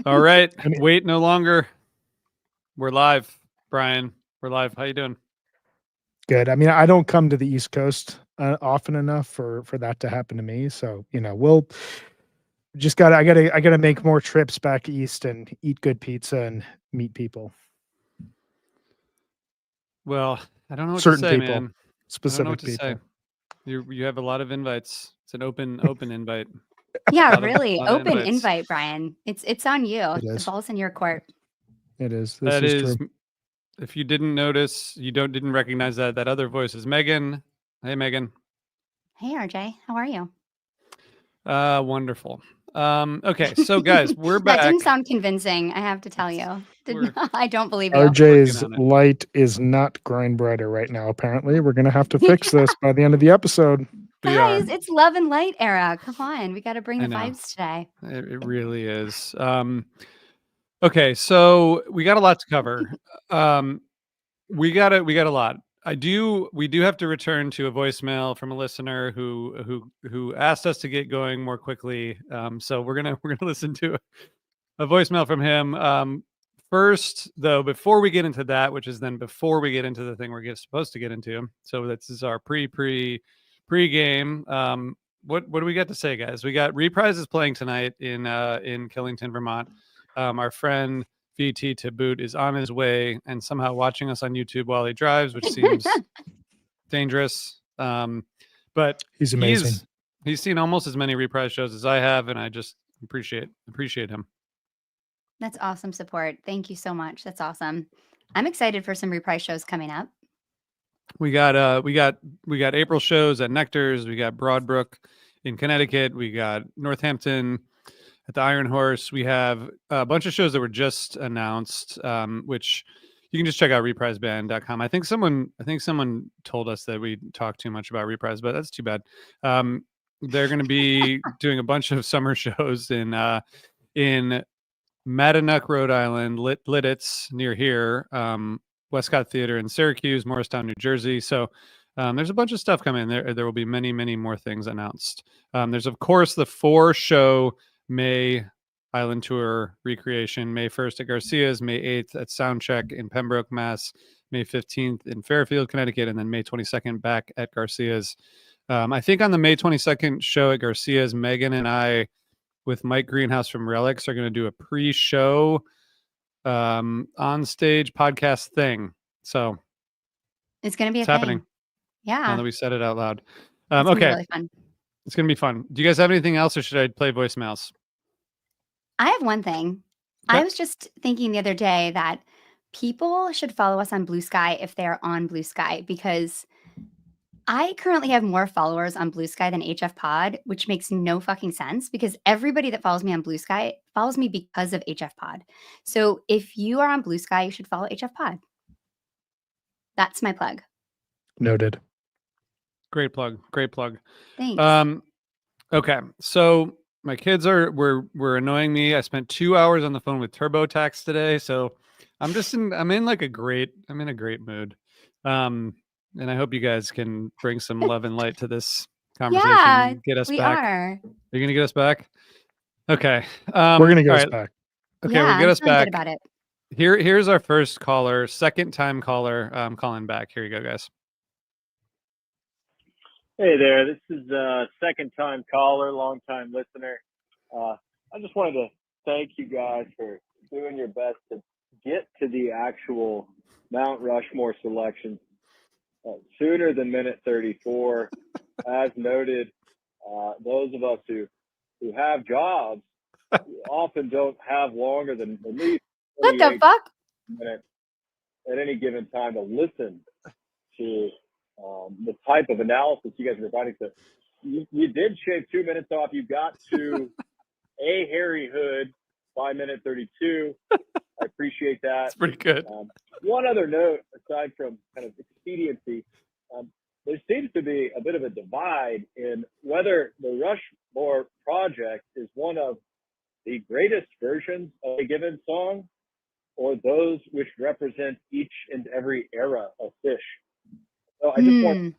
All right. Wait no longer. We're live, Brian. We're live. How you doing? Good. I mean, I don't come to the East Coast often enough for that to happen to me. So, we'll just I gotta make more trips back east and eat good pizza and meet people. Well, I don't know what to Certain say, people, man. I don't know what specific to say. people. You have a lot of invites. It's an open invite. Yeah, A really. lot of Open invites. invite, Brian. It's on you. It The is. ball's in your court. It is. That This is is, true. if you didn't notice, didn't recognize that other voice is Megan. Hey, Megan. Hey, RJ, how are you? Wonderful. Okay, so guys, we're back. That didn't sound convincing, I have to tell you. I don't believe you. RJ's light is not grind brighter right now, apparently. We're going to have to fix this by the end of the episode. Guys, it's love and light era. Come on, we got to bring the vibes today. It really is. Okay, so we got a lot to cover. We got a lot. We do have to return to a voicemail from a listener who asked us to get going more quickly. So we're gonna listen to a voicemail from him. First, though, before we get into that, which is then before we get into the thing we're supposed to get into. So this is our pre-game. What do we got to say, guys? We got Reprise is playing tonight in Killington, Vermont. Our friend VT to boot is on his way and somehow watching us on YouTube while he drives, which seems dangerous. But he's amazing. He's seen almost as many Reprise shows as I have, and I just appreciate him. That's awesome support. Thank you so much. That's awesome. I'm excited for some Reprise shows coming up. We got April shows at Nectar's. We got Broadbrook in Connecticut. We got Northampton at the Iron Horse. We have a bunch of shows that were just announced, which you can just check out repriseband.com. I think someone told us that we talked too much about Reprise, but that's too bad. They're going to be doing a bunch of summer shows in Mattanook, Rhode Island, Lidditz near here, Westcott Theater in Syracuse, Morristown, New Jersey. So there's a bunch of stuff coming. There will be many, many more things announced. There's, of course, the 4-show May Island Tour recreation, May 1st at Garcia's, May 8th at Soundcheck in Pembroke, Mass, May 15th in Fairfield, Connecticut, and then May 22nd back at Garcia's. I think on the May 22nd show at Garcia's, Megan and I, with Mike Greenhouse from Relics, are going to do a pre-show on stage podcast thing. So it's going to be happening. Yeah. Now that we said it out loud. It's okay. Really fun. It's going to be fun. Do you guys have anything else, or should I play voicemails? I have one thing. Okay. I was just thinking the other day that people should follow us on Blue Sky if they're on Blue Sky, because I currently have more followers on Blue Sky than HF Pod, which makes no fucking sense, because everybody that follows me on Blue Sky follows me because of HF Pod. So if you are on Blue Sky, you should follow HF Pod. That's my plug. Noted. Great plug. Thanks. Okay. So my kids were annoying me. I spent 2 hours on the phone with TurboTax today. So I'm in a great mood. And I hope you guys can bring some love and light to this conversation. Yeah, and get us we back. Are you going to get us back? Okay. We're going to get us back. Okay, yeah, we'll get us back. Good about it. Here's our first caller, second time caller, calling back. Here you go, guys. Hey there, this is second time caller, long time listener. I just wanted to thank you guys for doing your best to get to the actual Mount Rushmore selection sooner than minute 34. As noted, those of us who have jobs often don't have longer than at least what the fuck minutes at any given time to listen to the type of analysis you guys are providing. So you did shave 2 minutes off. You got to a Harry Hood by minute 32. I appreciate that. That's pretty good. One other note, aside from kind of expediency, there seems to be a bit of a divide in whether the Rushmore project is one of the greatest versions of a given song or those which represent each and every era of Phish. So I just want to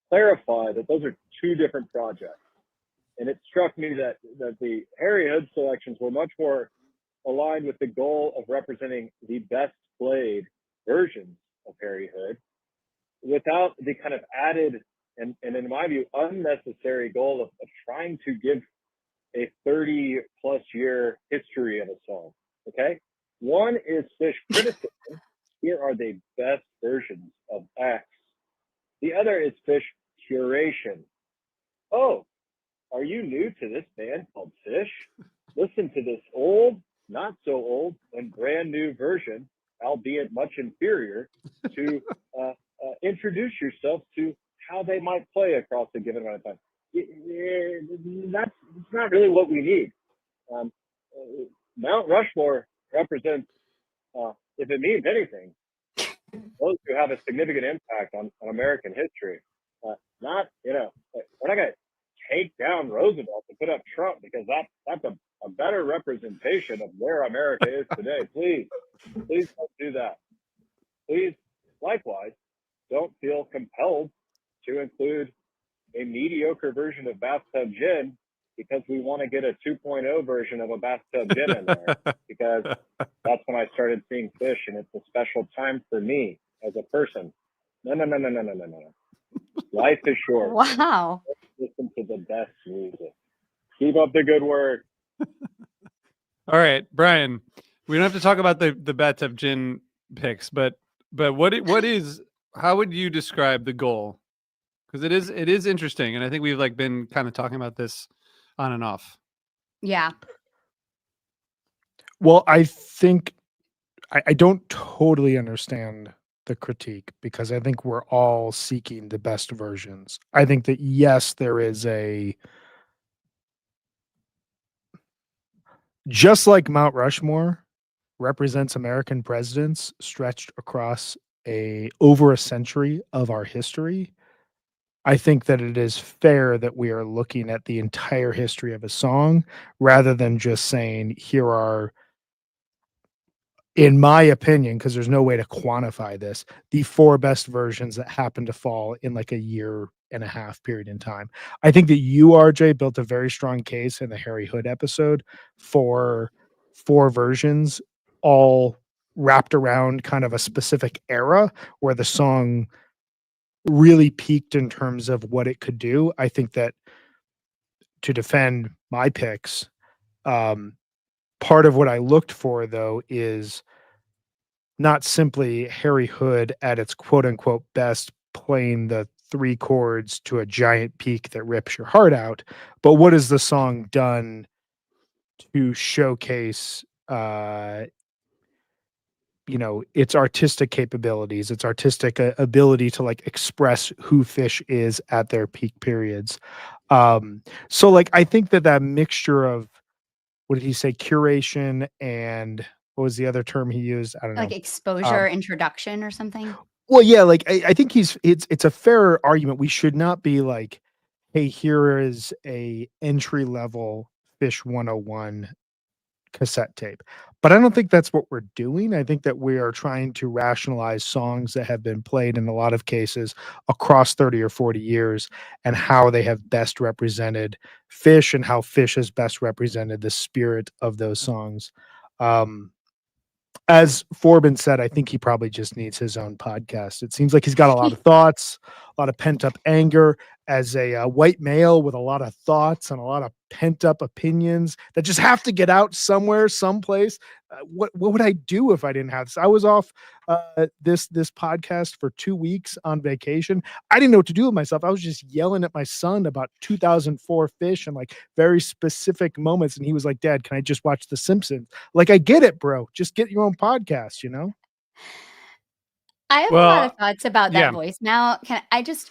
clarify that those are two different projects. And it struck me that the Harry Hood selections were much more aligned with the goal of representing the best played versions of Harry Hood without the kind of added and in my view, unnecessary goal of trying to give a 30 plus year history of a song. Okay. One is Fish criticism. Here are the best versions of X. The other is Fish curation. Oh, are you new to this band called Fish? Listen to this old, not so old, and brand new version, albeit much inferior, to introduce yourself to how they might play across a given amount of time. That's not really what we need. Mount Rushmore represents, if it means anything, those who have a significant impact on American history. Not, we're not going to take down Roosevelt and put up Trump because that's a better representation of where America is today. Please don't do that. Please, likewise, don't feel compelled to include a mediocre version of Bathtub Gin because we want to get a 2.0 version of a Bathtub Gin in there, because that's when I started seeing Fish, and it's a special time for me as a person. No. Life is short. Wow. Listen to the best music. Keep up the good work. All right, Brian, we don't have to talk about the Bathtub Gin picks, but what is, how would you describe the goal? Because it is interesting, and I think we've been kind of talking about this on and off. Yeah. Well, I think I don't totally understand the critique, because I think we're all seeking the best versions. I think that, yes, there is just like Mount Rushmore represents American presidents stretched across over a century of our history. I think that it is fair that we are looking at the entire history of a song rather than just saying, here are, in my opinion, because there's no way to quantify this, the 4 best versions that happen to fall in a year and a half period in time. I think that you, RJ, built a very strong case in the Harry Hood episode for 4 versions, all wrapped around kind of a specific era where the song really peaked in terms of what it could do. I think that, to defend my picks, part of what I looked for, though, is not simply Harry Hood at its quote unquote best, playing the 3 chords to a giant peak that rips your heart out, but what has the song done to showcase its artistic capabilities, its artistic ability to express who Fish is at their peak periods. So I think that mixture of, what did he say, curation, and what was the other term he used? I don't know. Exposure, introduction or something. Well, yeah, I think it's a fair argument. We should not be like, hey, here is a entry level Fish 101 cassette tape. But I don't think that's what we're doing. I think that we are trying to rationalize songs that have been played in a lot of cases across 30 or 40 years, and how they have best represented Fish, and how Fish has best represented the spirit of those songs. As Forbin said, I think he probably just needs his own podcast. It seems like he's got a lot of thoughts, a lot of pent up anger. As a white male with a lot of thoughts and a lot of pent up opinions that just have to get out somewhere, someplace. What would I do if I didn't have this? I was off this podcast for 2 weeks on vacation. I didn't know what to do with myself. I was just yelling at my son about 2004 Fish and very specific moments. And he was like, "Dad, can I just watch The Simpsons?" I get it, bro. Just get your own podcast, I have a lot of thoughts about that voice. Now,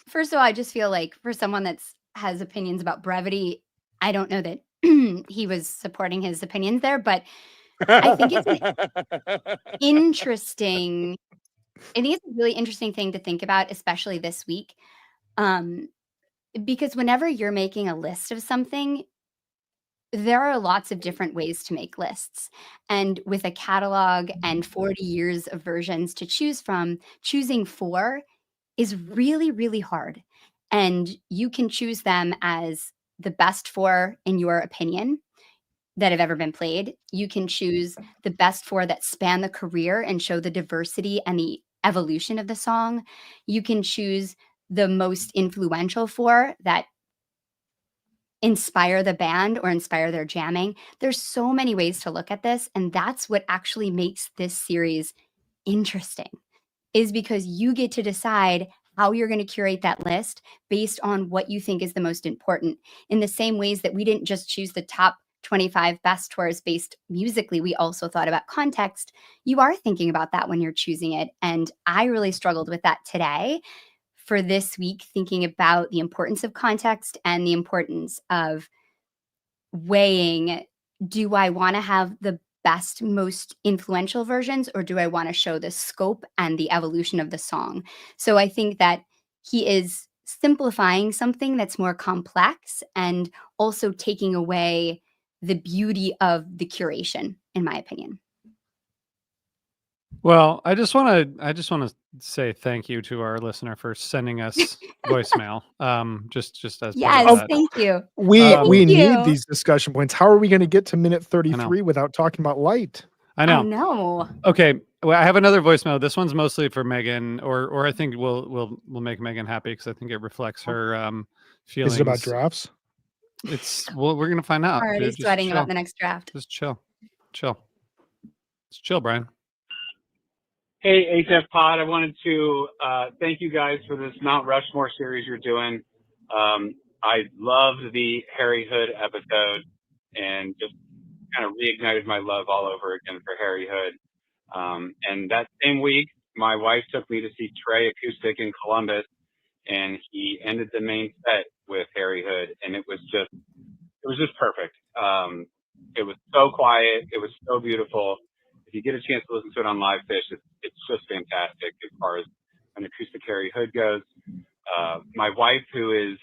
first of all, I just feel like, for someone that has opinions about brevity, I don't know that he was supporting his opinions there, but I think it's a really interesting thing to think about, especially this week. Because whenever you're making a list of something, there are lots of different ways to make lists. And with a catalog and 40 years of versions to choose from, choosing 4 is really, really hard. And you can choose them as the best 4 in your opinion. that have ever been played. You can choose the best 4 that span the career and show the diversity and the evolution of the song. You can choose the most influential 4 that inspire the band or inspire their jamming. There's so many ways to look at this, and that's what actually makes this series interesting, is because you get to decide how you're going to curate that list based on what you think is the most important. In the same ways that we didn't just choose the top 25 best tours based musically, we also thought about context. You are thinking about that when you're choosing it. And I really struggled with that today for this week, thinking about the importance of context and the importance of weighing, do I want to have the best, most influential versions, or do I want to show the scope and the evolution of the song? So I think that he is simplifying something that's more complex and also taking away the beauty of the curation, in my opinion. Well, I just want to say thank you to our listener for sending us voicemail. Just as part of Yes, that. thank you. We Thank need you. these discussion points. How are we going to get to minute 33 without talking about light? I I know. know. Okay, well, I have another voicemail. This one's mostly for Megan, or I think we'll make Megan happy because I think it reflects her feelings. Is it about drafts? We're gonna find out. Already Dude. Just sweating chill. about the next draft. Just chill. Just chill, Brian. Hey, HF Pod, I wanted to thank you guys for this Mount Rushmore series you're doing. I loved the Harry Hood episode and just kind of reignited my love all over again for Harry Hood. And that same week, my wife took me to see Trey Acoustic in Columbus, and he ended the main set with Harry Hood, and it was just perfect. It was so quiet. It was so beautiful. If you get a chance to listen to it on Live Fish, it's just fantastic as far as an acoustic Harry Hood goes. My wife, who is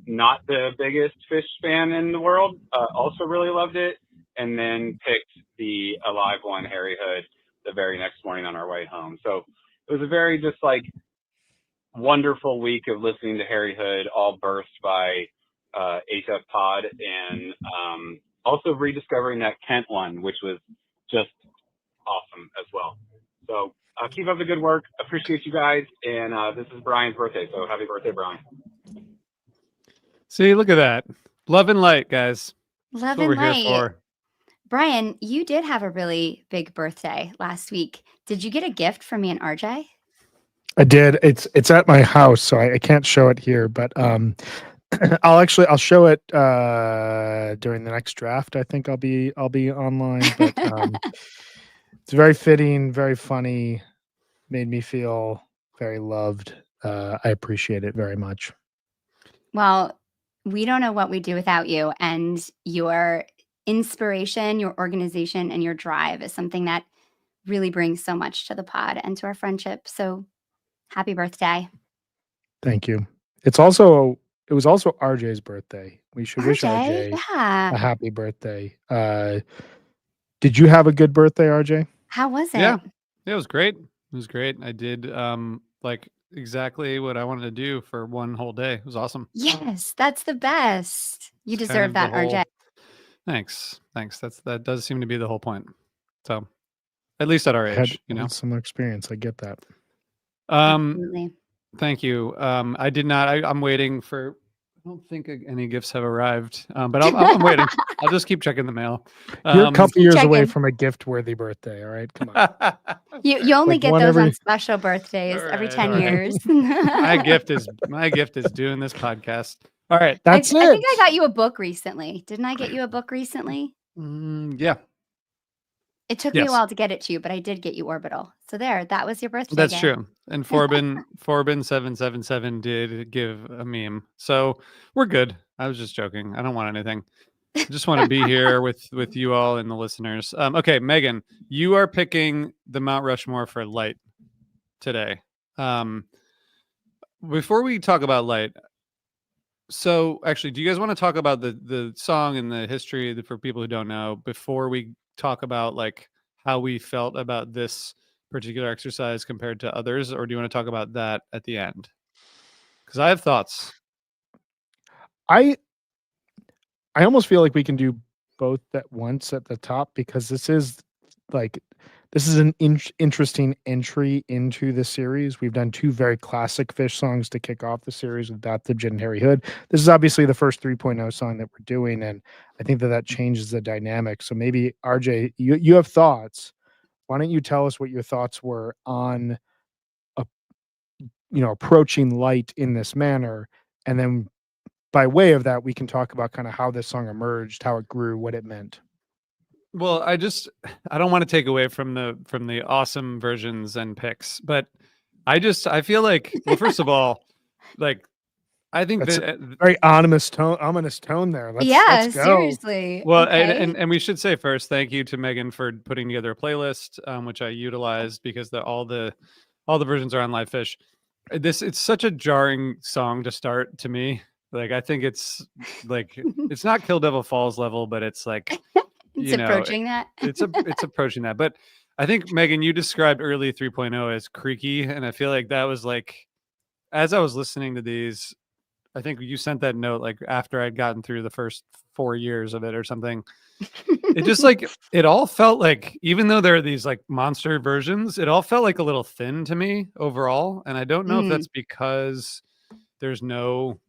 not the biggest Fish fan in the world, also really loved it, and then picked the Alive One Harry Hood the very next morning on our way home. So it was a very just like wonderful week of listening to Harry Hood, all birthed by HF Pod, and also rediscovering that Kent one, which was just awesome as well. So keep up the good work. Appreciate you guys. And this is Brian's birthday, so happy birthday, Brian. See, look at that. Love and light, guys. Love That's what and we're light. here for. Brian, you did have a really big birthday last week. Did you get a gift from me and RJ? I did. It's at my house, so I can't show it here, but I'll show it during the next draft. I think I'll be online, but it's very fitting, very funny, made me feel very loved. I appreciate it very much. Well, we don't know what we'd do without you, and your inspiration, your organization, and your drive is something that really brings so much to the pod and to our friendship. So happy birthday. Thank you. It was also RJ's birthday. We should wish RJ yeah. a happy birthday. Did you have a good birthday, RJ? How was it? Yeah, it was great. It was great. I did like exactly what I wanted to do for one whole day. It was awesome. Yes, that's the best. You It's deserve kind of that, the whole- RJ. Thanks. That does seem to be the whole point. So, at least at our age, I had some experience. I get that. Absolutely. Thank you. I did not. I'm waiting for. I don't think any gifts have arrived, but I'm waiting. I'll just keep checking the mail. You're a couple years away checking. from a gift-worthy birthday. All right, come on. You only Like get one those every- on special birthdays every 10 All right. years. my gift is doing this podcast. All right. That's I it. think I got you a book recently. Didn't I get you a book recently? Yeah, It took me a Yes. while to get it to you, but I did get you Orbital. So there, that was your birthday. that's gift. true. And Forbin777 did give a meme, so we're good. I was just joking. I don't want anything. I just want to be here with you all and the listeners. Okay, Megan, you are picking the Mount Rushmore for light today. Before we talk about light, so actually, do you guys want to talk about the song and the history for people who don't know before we talk about like how we felt about this particular exercise compared to others, or do you want to talk about that at the end? Because I have thoughts. I almost feel like we can do both at once at the top, because this is an interesting entry into the series. We've done two very classic Fish songs to kick off the series with Bathtub Gin and Harry Hood. This is obviously the first 3.0 song that we're doing, and I think that changes the dynamic. So maybe RJ, you have thoughts. Why don't you tell us what your thoughts were on approaching Light in this manner, and then by way of that we can talk about kind of how this song emerged, how it grew, what it meant. Well, I don't want to take away from the awesome versions and picks, but I feel like, well, first of all, like, I think That's that very ominous tone there. Let's go. Seriously. well, Okay. and we should say first, thank you to Megan for putting together a playlist, which I utilized because all the versions are on Live Fish. It's such a jarring song to start to me. Like, I think it's like, it's not Kill Devil Falls level, but it's like, It's approaching that. it's approaching that. But I think, Megan, you described early 3.0 as creaky, and I feel like that was like, as I was listening to these, I think you sent that note like after I'd gotten through the first 4 years of it or something. It just like, it all felt like, even though there are these like monster versions, it all felt like a little thin to me overall. And I don't know if that's because there's no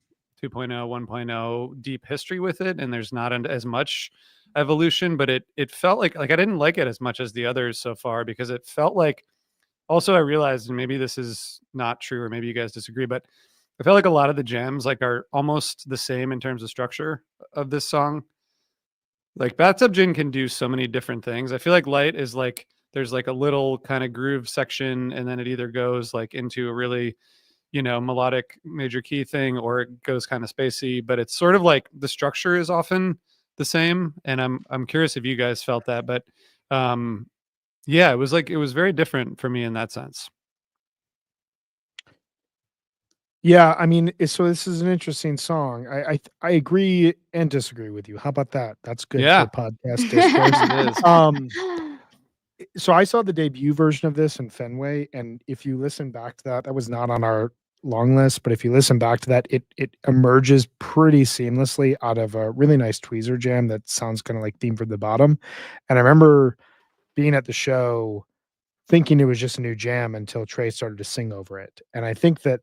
2.0, 1.0 deep history with it, and there's not as much evolution, but it felt like I didn't like it as much as the others so far, because it felt like, also I realized, and maybe this is not true, or maybe you guys disagree, but I felt like a lot of the jams like are almost the same in terms of structure of this song. Like, Bathtub Gin can do so many different things. I feel like Light is like, there's like a little kind of groove section, and then it either goes like into a really, melodic major key thing, or it goes kind of spacey, but it's sort of like the structure is often the same. And I'm curious if you guys felt that, but yeah, it was very different for me in that sense. Yeah, I mean, so this is an interesting song. I agree and disagree with you. How about that? That's good Yeah. for podcast discourse. It is. So I saw the debut version of this in Fenway, and if you listen back to that was not on our long list, but if you listen back to that, it emerges pretty seamlessly out of a really nice tweezer jam that sounds kind of like Theme from the Bottom. And I remember being at the show thinking it was just a new jam until Trey started to sing over it. And I think that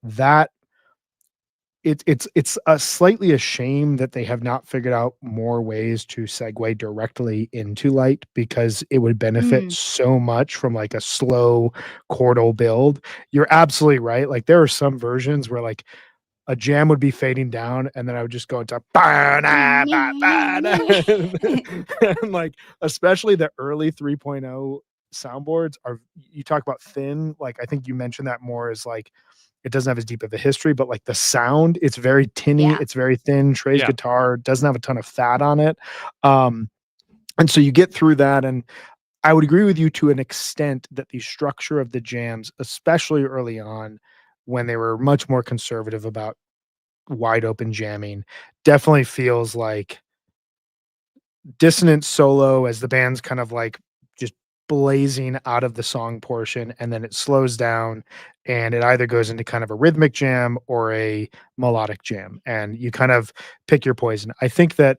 it's a slightly a shame that they have not figured out more ways to segue directly into Light, because it would benefit so much from like a slow chordal build. You're absolutely right. Like, there are some versions where like a jam would be fading down, and then I would just go into and like, especially the early 3.0 soundboards are, you talk about thin, like I think you mentioned that more as like, it doesn't have as deep of a history, but like the sound, it's very tinny, it's very thin. Trey's guitar doesn't have a ton of fat on it. And so you get through that, and I would agree with you to an extent that the structure of the jams, especially early on when they were much more conservative about wide open jamming, definitely feels like dissonant solo as the band's kind of like just blazing out of the song portion, and then it slows down and it either goes into kind of a rhythmic jam or a melodic jam, and you kind of pick your poison. I think that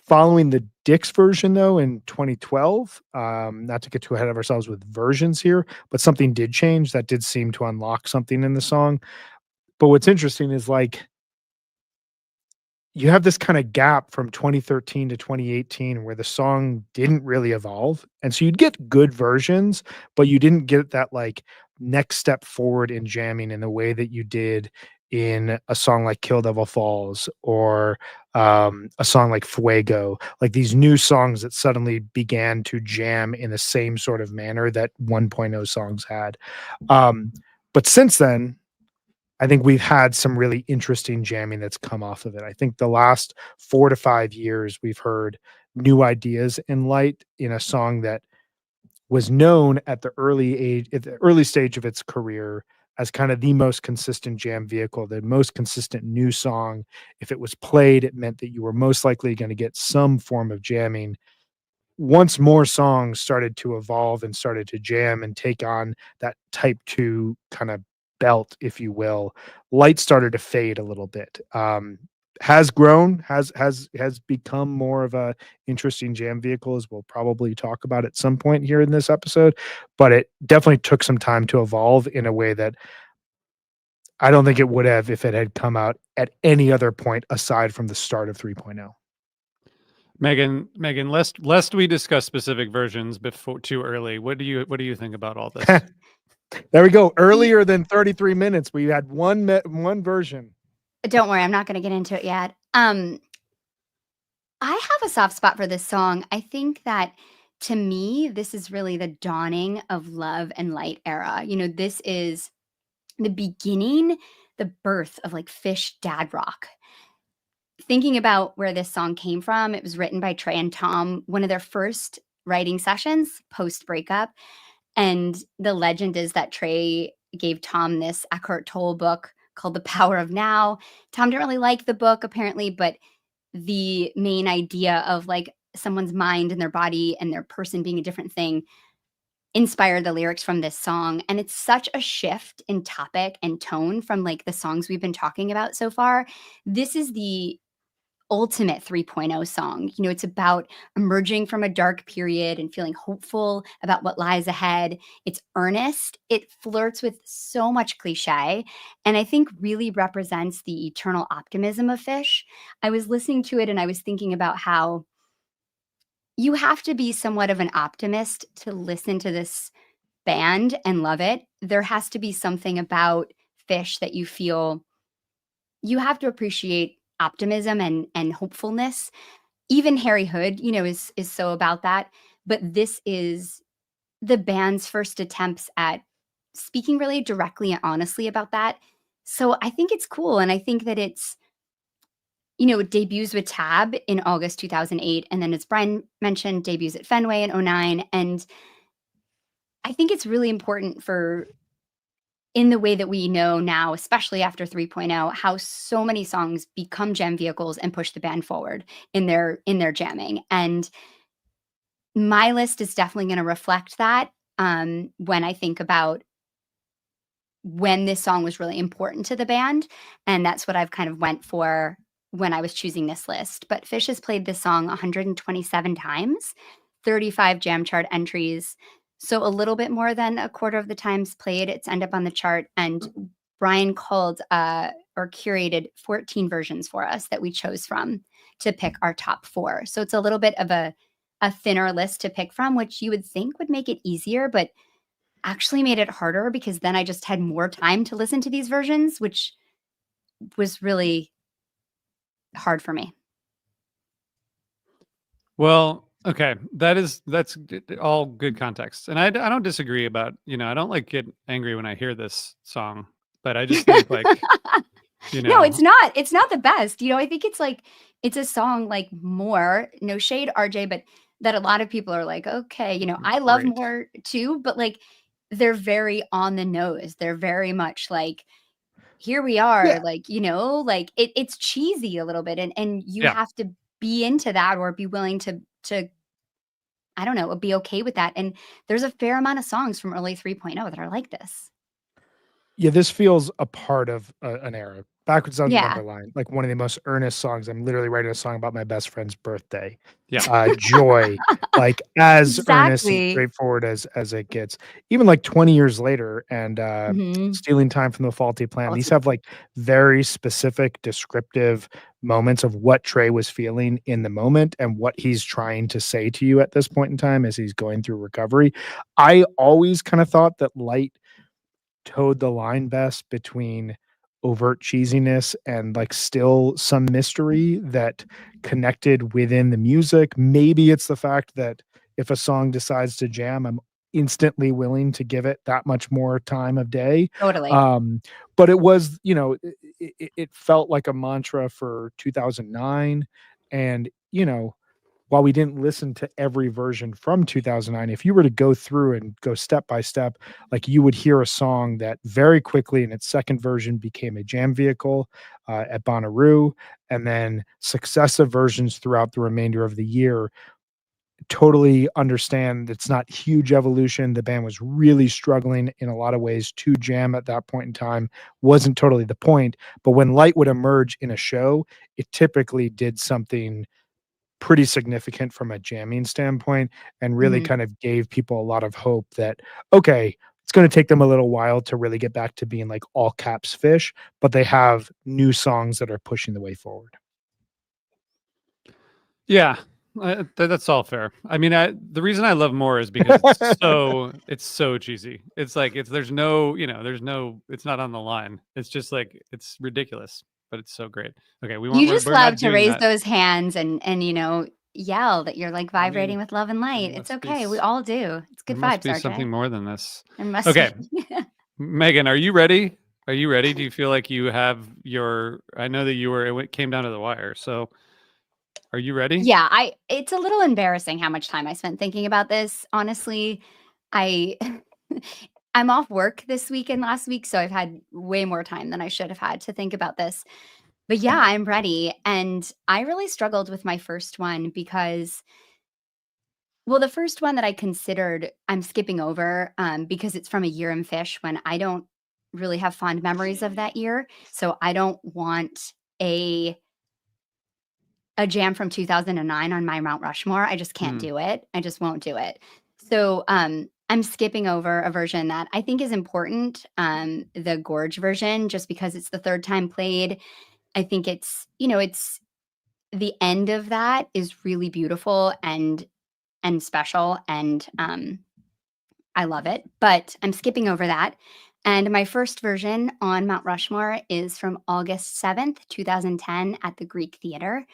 following the Dick's version though in 2012, not to get too ahead of ourselves with versions here, but something did change that did seem to unlock something in the song. But what's interesting is like, you have this kind of gap from 2013 to 2018 where the song didn't really evolve. And so you'd get good versions, but you didn't get that like next step forward in jamming in the way that you did in a song like Kill Devil Falls, or a song like Fuego, like these new songs that suddenly began to jam in the same sort of manner that 1.0 songs had. But since then, I think we've had some really interesting jamming that's come off of it. I think the last 4 to 5 years, we've heard new ideas in Light in a song that was known at the early stage of its career as kind of the most consistent jam vehicle, the most consistent new song. If it was played, it meant that you were most likely going to get some form of jamming. Once more songs started to evolve and started to jam and take on that type 2 kind of belt, if you will, Light started to fade a little bit. has grown, has become more of a interesting jam vehicle, as we'll probably talk about at some point here in this episode. But it definitely took some time to evolve in a way that I don't think it would have if it had come out at any other point aside from the start of 3.0. Megan, lest we discuss specific versions before too early, what do you think about all this? There we go. Earlier than 33 minutes, we had one version. Don't worry, I'm not going to get into it yet. I have a soft spot for this song. I think that to me, this is really the dawning of Love and Light era. This is the beginning, the birth of like Fish dad rock. Thinking about where this song came from, it was written by Trey and Tom, one of their first writing sessions post breakup. And the legend is that Trey gave Tom this Eckhart Tolle book called The Power of Now. Tom didn't really like the book apparently, but the main idea of like someone's mind and their body and their person being a different thing inspired the lyrics from this song. And it's such a shift in topic and tone from like the songs we've been talking about so far. This is the ultimate 3.0 song. It's about emerging from a dark period and feeling hopeful about what lies ahead. It's earnest. It flirts with so much cliche, and I think really represents the eternal optimism of Fish. I was listening to it and I was thinking about how you have to be somewhat of an optimist to listen to this band and love it. There has to be something about Fish that you feel you have to appreciate optimism and hopefulness. Even Harry Hood, is so about that. But this is the band's first attempts at speaking really directly and honestly about that. So I think it's cool. And I think that it debuts with Tab in August 2008. And then as Brian mentioned, debuts at Fenway in 2009. And I think it's really important in the way that we know now, especially after 3.0, how so many songs become jam vehicles and push the band forward in their jamming. And my list is definitely going to reflect that when I think about when this song was really important to the band. And that's what I've kind of went for when I was choosing this list. But Fish has played this song 127 times, 35 jam chart entries. So a little bit more than a quarter of the times played, it's end up on the chart. And Brian called or curated 14 versions for us that we chose from to pick our top 4. So it's a little bit of a thinner list to pick from, which you would think would make it easier, but actually made it harder because then I just had more time to listen to these versions, which was really hard for me. Well, okay, that's all good context, and I don't disagree about I don't like get angry when I hear this song, but I just think like No, it's not the best. I think it's a song like More, no shade, RJ, but that a lot of people are like, okay, I love Great. More too, but like they're very on the nose. They're very much like, here we are, Yeah. like, like it's cheesy a little bit, and you Yeah. have to be into that or be willing to I don't know, be okay with that. And there's a fair amount of songs from early 3.0 that are like this. Yeah, this feels a part of an era. Backwards on the Yeah. Number Line, like one of the most earnest songs. I'm literally writing a song about my best friend's birthday. Yeah. Joy, like as earnest and Exactly. straightforward as it gets. Even like 20 years later, and Mhm. Stealing Time from the Faulty Plan. These Faulty have like very specific, descriptive moments of what Trey was feeling in the moment and what he's trying to say to you at this point in time as he's going through recovery. I always kind of thought that Light towed the line best between overt cheesiness and like still some mystery that connected within the music. Maybe it's the fact that if a song decides to jam, I'm instantly willing to give it that much more time of day. Totally. But it was, it felt like a mantra for 2009. And, while we didn't listen to every version from 2009, if you were to go through and go step by step, like you would hear a song that very quickly in its second version became a jam vehicle at Bonnaroo, and then successive versions throughout the remainder of the year totally understand it's not huge evolution. The band was really struggling in a lot of ways to jam at that point in time. Wasn't totally the point, but when light would emerge in a show, it typically did something pretty significant from a jamming standpoint, and really kind of gave people a lot of hope that, okay, it's going to take them a little while to really get back to being like all caps Fish, but they have new songs that are pushing the way forward. Yeah, that's all fair. I mean, the reason I love More is because it's so cheesy. It's like there's no, it's not on the line. It's just like it's ridiculous, but it's so great. Okay, you just love to raise those hands and yell that you're like vibrating with love and light. It's okay. We all do. It's good there vibes. Must be RJ. something more than this. There must Okay, be. Megan, are you ready? Are you ready? Do you feel like you have your? I know that it came down to the wire. So, are you ready? Yeah, it's a little embarrassing how much time I spent thinking about this. Honestly, I'm off work this week and last week, so I've had way more time than I should have had to think about this. But yeah, I'm ready. And I really struggled with my first one because, well, the first one that I considered, I'm skipping over because it's from a year in Fish when I don't really have fond memories of that year. So I don't want a jam from 2009 on my Mount Rushmore. I just can't do it. I just won't do it. So I'm skipping over a version that I think is important, the Gorge version, just because it's the third time played. I think it's the end of that is really beautiful and special, and I love it. But I'm skipping over that. And my first version on Mount Rushmore is from August 7th, 2010 at the Greek Theater.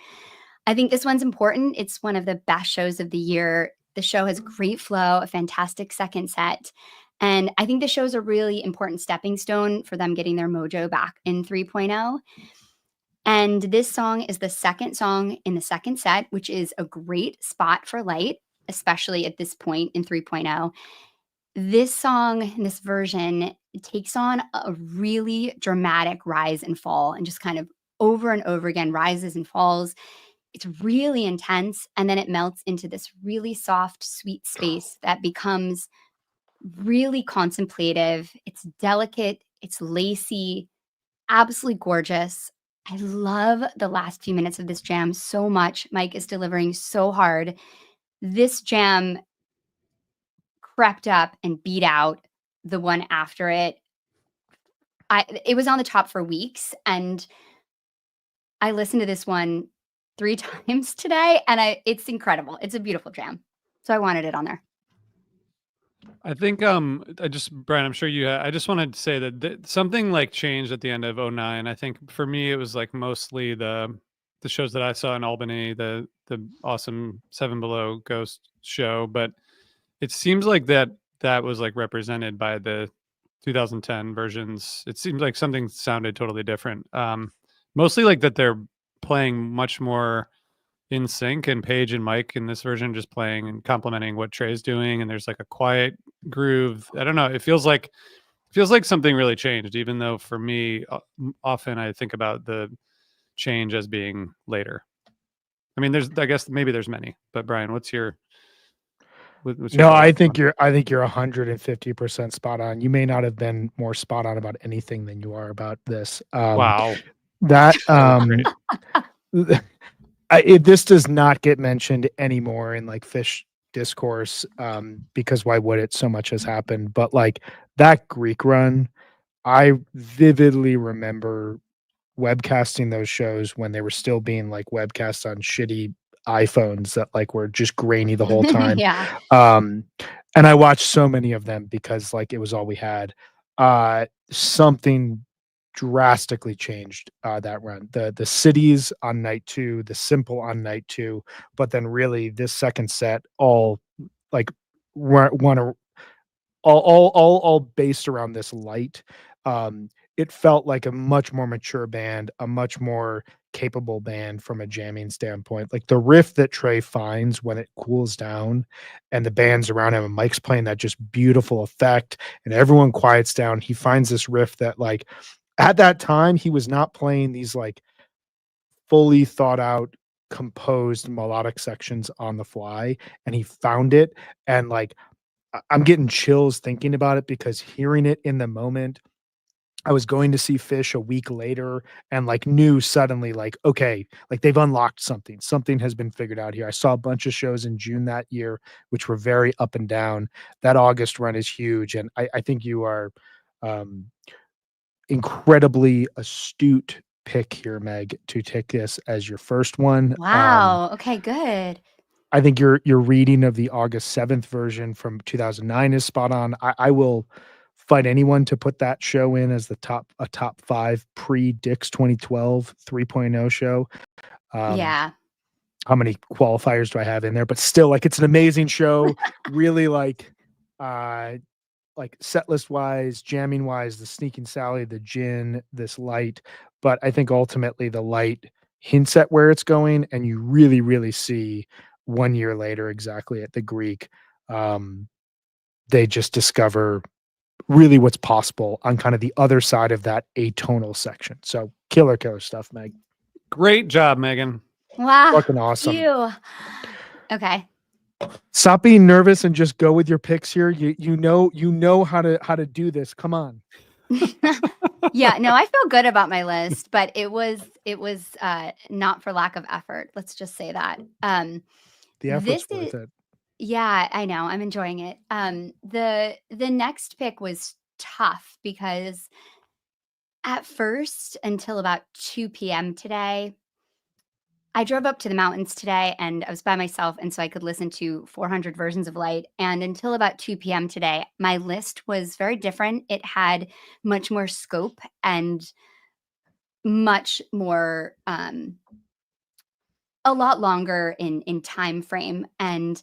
I think this one's important. It's one of the best shows of the year. The show has great flow, a fantastic second set. And I think the show is a really important stepping stone for them getting their mojo back in 3.0. And this song is the second song in the second set, which is a great spot for light, especially at this point in 3.0. This song, this version, takes on a really dramatic rise and fall, and just kind of over and over again rises and falls. It's really intense, and then it melts into this really soft, sweet space that becomes really contemplative. It's delicate, it's lacy, absolutely gorgeous. I love the last few minutes of this jam so much. Mike is delivering so hard. This jam crept up and beat out the one after it. It was on the top for weeks, and I listened to this one 3 times today, and it's incredible. It's a beautiful jam. So I wanted it on there. I think Brian, I'm sure I just wanted to say that something like changed at the end of 09. I think for me it was like mostly the shows that I saw in Albany, the awesome Seven Below Ghost show, but it seems like that was like represented by the 2010 versions. It seems like something sounded totally different. Mostly like that they're playing much more in sync, and Paige and Mike in this version just playing and complementing what Trey's doing, and there's like a quiet groove. I don't know, it feels like something really changed, even though for me often I think about the change as being later. I mean, I guess maybe there's many, but Brian, what's your no, I think you're 150% spot on. You may not have been more spot on about anything than you are about this. Wow. That this does not get mentioned anymore in like Fish discourse, because why would it? So much has happened. But like that Greek run, I vividly remember webcasting those shows when they were still being like webcast on shitty iPhones that like were just grainy the whole time. Yeah. And I watched so many of them because like it was all we had. Something drastically changed that run. The cities on night 2, the simple on night 2, but then really this second set all like all based around this light. It felt like a much more mature band, a much more capable band from a jamming standpoint. Like the riff that Trey finds when it cools down and the band's around him and Mike's playing that just beautiful effect and everyone quiets down. He finds this riff that like at that time he was not playing these like fully thought out composed melodic sections on the fly, and he found it. And like, I'm getting chills thinking about it because hearing it in the moment, I was going to see Fish a week later and like knew suddenly like, okay, like they've unlocked something. Something has been figured out here. I saw a bunch of shows in June that year, which were very up and down. That August run is huge. And I think you are incredibly astute pick here, Meg, to take this as your first one. Wow. Okay, good. I think your reading of the August 7th version from 2009 is spot on. I will fight anyone to put that show in as a top 5 pre-Dick's 2012 3.0 show. Yeah. How many qualifiers do I have in there? But still, like, it's an amazing show. Really like set list wise, jamming wise, the Sneaking Sally, the Gin, this Light. But I think ultimately the Light hints at where it's going, and you really, really see 1 year later exactly at the Greek. They just discover really what's possible on kind of the other side of that atonal section. So killer stuff, Meg. Great job, Megan. Wow. Fucking awesome. You. Okay. Stop being nervous and just go with your picks here. You know how to do this. Come on. Yeah, no, I feel good about my list, but it was not for lack of effort. Let's just say that. The effort's worth it. Yeah, I know. I'm enjoying it. The next pick was tough because at first, until about 2 p.m. today, I drove up to the mountains today and I was by myself, and so I could listen to 400 versions of Light. And until about 2 p.m. today, my list was very different. It had much more scope and much more, a lot longer in time frame. And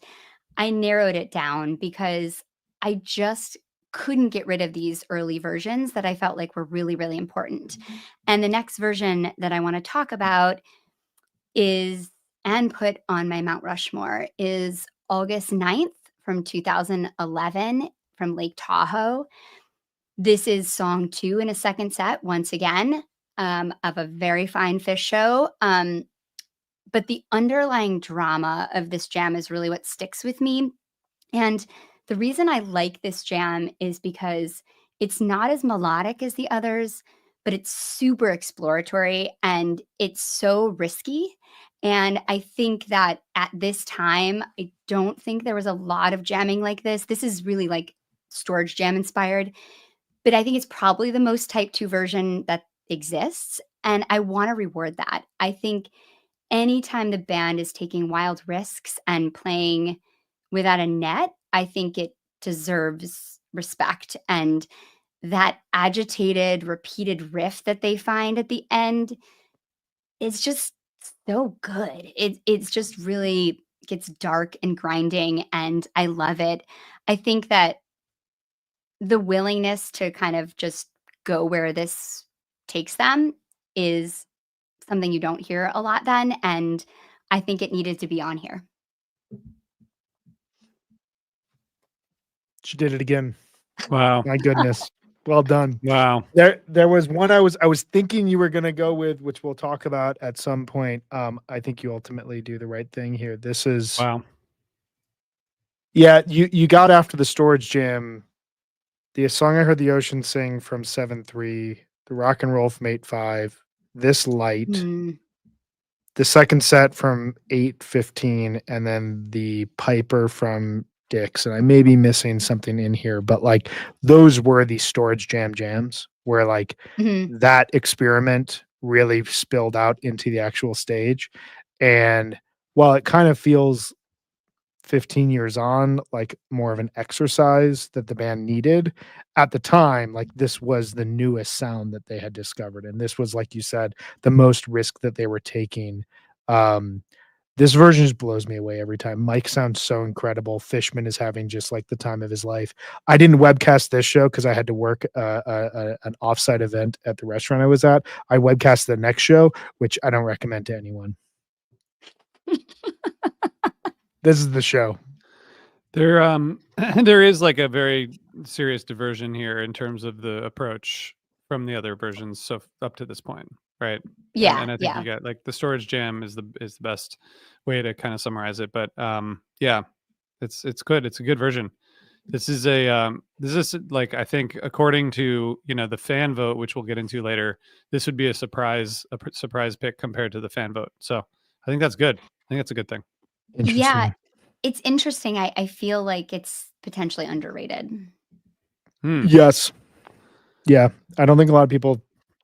I narrowed it down because I just couldn't get rid of these early versions that I felt like were really, really important. And the next version that I want to talk about is, and put on my Mount Rushmore, is August 9th from 2011 from Lake Tahoe. This is song 2 in a second set, once again, of a very fine Fish show. But the underlying drama of this jam is really what sticks with me. And the reason I like this jam is because it's not as melodic as the others, but it's super exploratory and it's so risky. And I think that at this time, I don't think there was a lot of jamming like this. This is really like Storage Jam inspired, but I think it's probably the most type 2 version that exists. And I want to reward that. I think anytime the band is taking wild risks and playing without a net, I think it deserves respect. And that agitated, repeated riff that they find at the end is just so good. It's just really gets dark and grinding, and I love it. I think that the willingness to kind of just go where this takes them is something you don't hear a lot then, and I think it needed to be on here. She did it again. Wow. My goodness. Well done. Wow. There was one I was thinking you were going to go with, which we'll talk about at some point. I think you ultimately do the right thing here. This is Wow. Yeah, you got after the Storage Jam. The song I heard the ocean sing from 7-3, the rock and roll from 8-5, this Light, the second set from 8-15, and then the Piper from Dick's. And I may be missing something in here, but like those were the Storage Jam jams where like that experiment really spilled out into the actual stage. And while it kind of feels 15 years on like more of an exercise that the band needed at the time, like this was the newest sound that they had discovered, and this was, like you said, the most risk that they were taking. This version just blows me away every time. Mike sounds so incredible. Fishman is having just like the time of his life. I didn't webcast this show because I had to work an offsite event at the restaurant I was at. I webcast the next show, which I don't recommend to anyone. This is the show. There there is like a very serious diversion here in terms of the approach from the other versions so up to this point. right? Yeah, And I think yeah. you got like the storage jam is the best way to kind of summarize it. But yeah, it's good. It's a good version. This is like, I think, according to the fan vote, which we'll get into later, this would be a surprise pick compared to the fan vote. So I think that's good. I think that's a good thing. Yeah, Interesting. it's interesting. I feel like it's potentially underrated. Yes. Yeah. I don't think a lot of people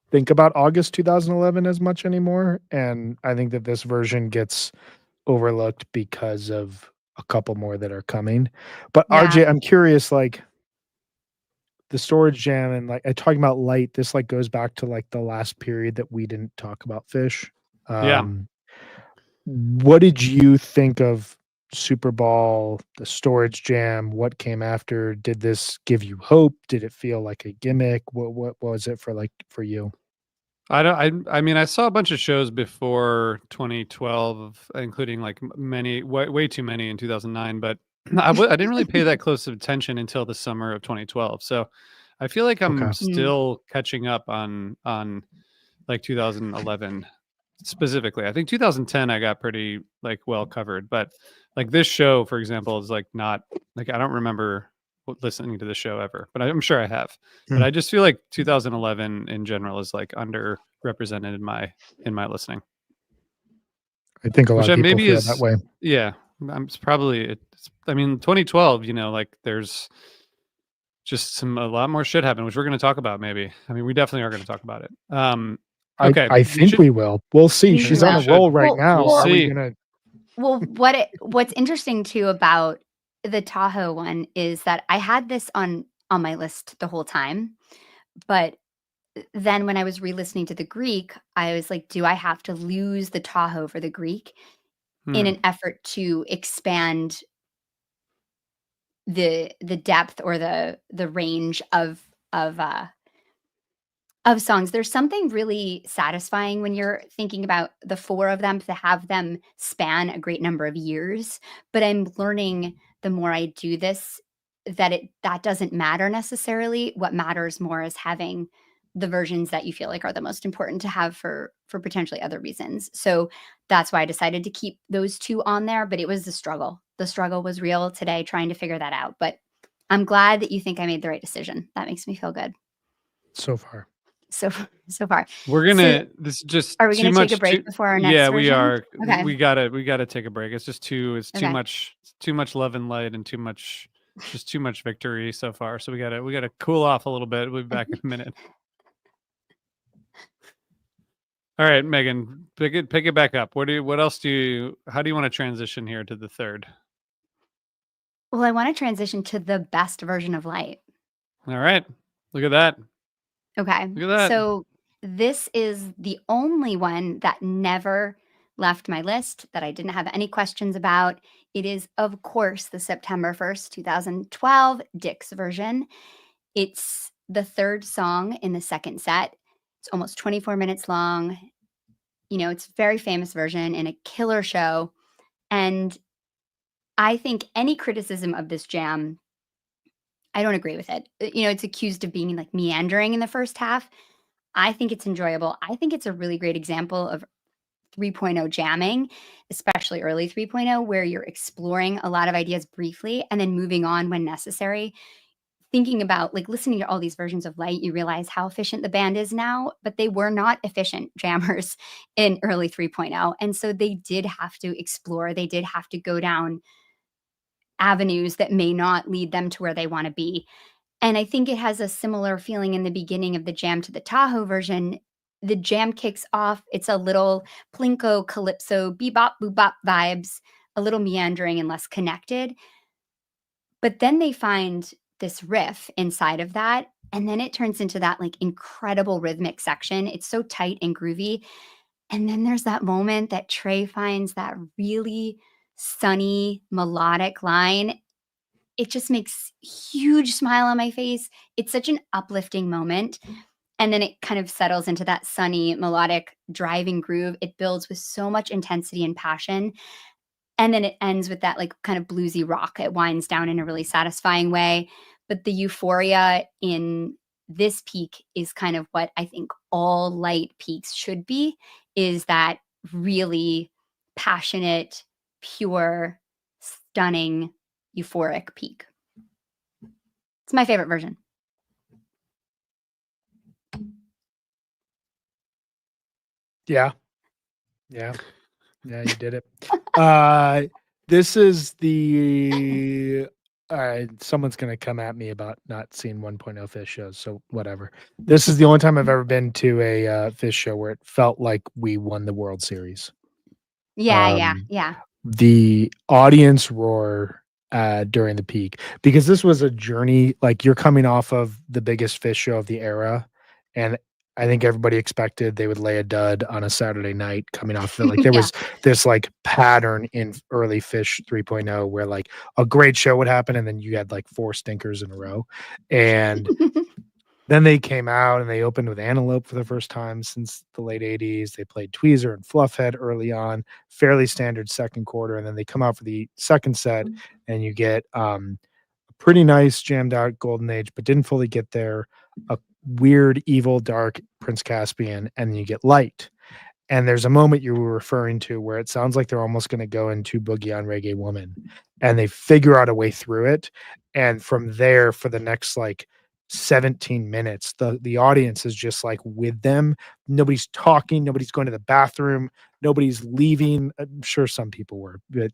think about August 2011 as much anymore. And I think that this version gets overlooked because of a couple more that are coming. But Yeah. RJ, I'm curious, like the storage jam and like talking about light, this like goes back to like the last period that we didn't talk about Fish. Yeah. What did you think of Super Bowl, the storage jam? What came after? Did this give you hope? Did it feel like a gimmick? What was it for you? I mean, I saw a bunch of shows before 2012, including like way too many in 2009, but I didn't really pay that close of attention until the summer of 2012. So I feel like I'm Okay. still catching up on like 2011 specifically. I think 2010 I got pretty like well covered, but like this show, for example, is like not like, I don't remember listening to the show ever, but I'm sure I have. But I just feel like 2011 in general is like underrepresented in my listening. I think a lot Which of people maybe feel is that way. Yeah, it's probably I mean, 2012, like there's just a lot more shit happened, which we're going to talk about. Maybe. I mean, we definitely are going to talk about it. Okay, I think we will. We'll see. We She's will. on a roll right now. We'll Are see. we gonna? Well, what's interesting too about the Tahoe one is that I had this on my list the whole time, but then when I was re-listening to the Greek, I was like, do I have to lose the Tahoe for the Greek in an effort to expand the depth or the range of songs? There's something really satisfying when you're thinking about the four of them, to have them span a great number of years. But I'm learning the more I do this that that doesn't matter necessarily. What matters more is having the versions that you feel like are the most important to have for potentially other reasons. So that's why I decided to keep those two on there. But it was the struggle. The struggle was real today, trying to figure that out. But I'm glad that you think I made the right decision. That makes me feel good. So far. So far. We're gonna. This is just Are we too gonna much. take a break before our next Yeah, we version? are. Okay. We gotta take a break. It's just too. It's too Okay. much. Too much love and light, and too much. Just too much victory so far. So we gotta cool off a little bit. We'll be back in a minute. All right, Megan, pick it back up. How do you want to transition here to the third? Well, I want to transition to the best version of light. All right. Look at that. Okay. Look at that. So this is the only one that never left my list, that I didn't have any questions about. It is, of course, the September 1st, 2012 Dick's version. It's the third song in the second set. It's almost 24 minutes long. It's a very famous version in a killer show. And I think any criticism of this jam, I don't agree with it. It's accused of being like meandering in the first half. I think it's enjoyable. I think it's a really great example of 3.0 jamming, especially early 3.0, where you're exploring a lot of ideas briefly and then moving on when necessary. Thinking about like listening to all these versions of light, you realize how efficient the band is now, but they were not efficient jammers in early 3.0. And so they did have to explore, they did have to go down avenues that may not lead them to where they want to be. And I think it has a similar feeling in the beginning of the jam to the Tahoe version. The jam kicks off, it's a little plinko, calypso, bebop, boobop vibes, a little meandering and less connected. But then they find this riff inside of that, and then it turns into that like incredible rhythmic section. It's so tight and groovy. And then there's that moment that Trey finds that really sunny melodic line. It just makes huge smile on my face. It's such an uplifting moment. And then it kind of settles into that sunny melodic driving groove. It builds with so much intensity and passion. And then it ends with that like kind of bluesy rock. It winds down in a really satisfying way. But the euphoria in this peak is kind of what I think all light peaks should be, is that really passionate, pure, stunning, euphoric peak. It's my favorite version. Yeah. You did it. This is the someone's gonna come at me about not seeing 1.0 Fish shows, so whatever. This is the only time I've ever been to a Fish show where it felt like we won the World Series. Yeah. The audience roar during the peak, because this was a journey. Like, you're coming off of the biggest Fish show of the era, and I think everybody expected they would lay a dud on a Saturday night coming off of it. Like, there was this like pattern in early Fish 3.0 where like a great show would happen and then you had like 4 stinkers in a row. And then they came out and they opened with Antelope for the first time since the late 80s. They played Tweezer and Fluffhead early on, fairly standard second quarter. And then they come out for the second set and you get a pretty nice jammed out Golden Age, but didn't fully get there. A weird, evil, dark Prince Caspian, and then you get Light. And there's a moment you were referring to where it sounds like they're almost going to go into Boogie on Reggae Woman, and they figure out a way through it. And from there, for the next like 17 minutes, the audience is just like with them. Nobody's talking, nobody's going to the bathroom, nobody's leaving. I'm sure some people were, but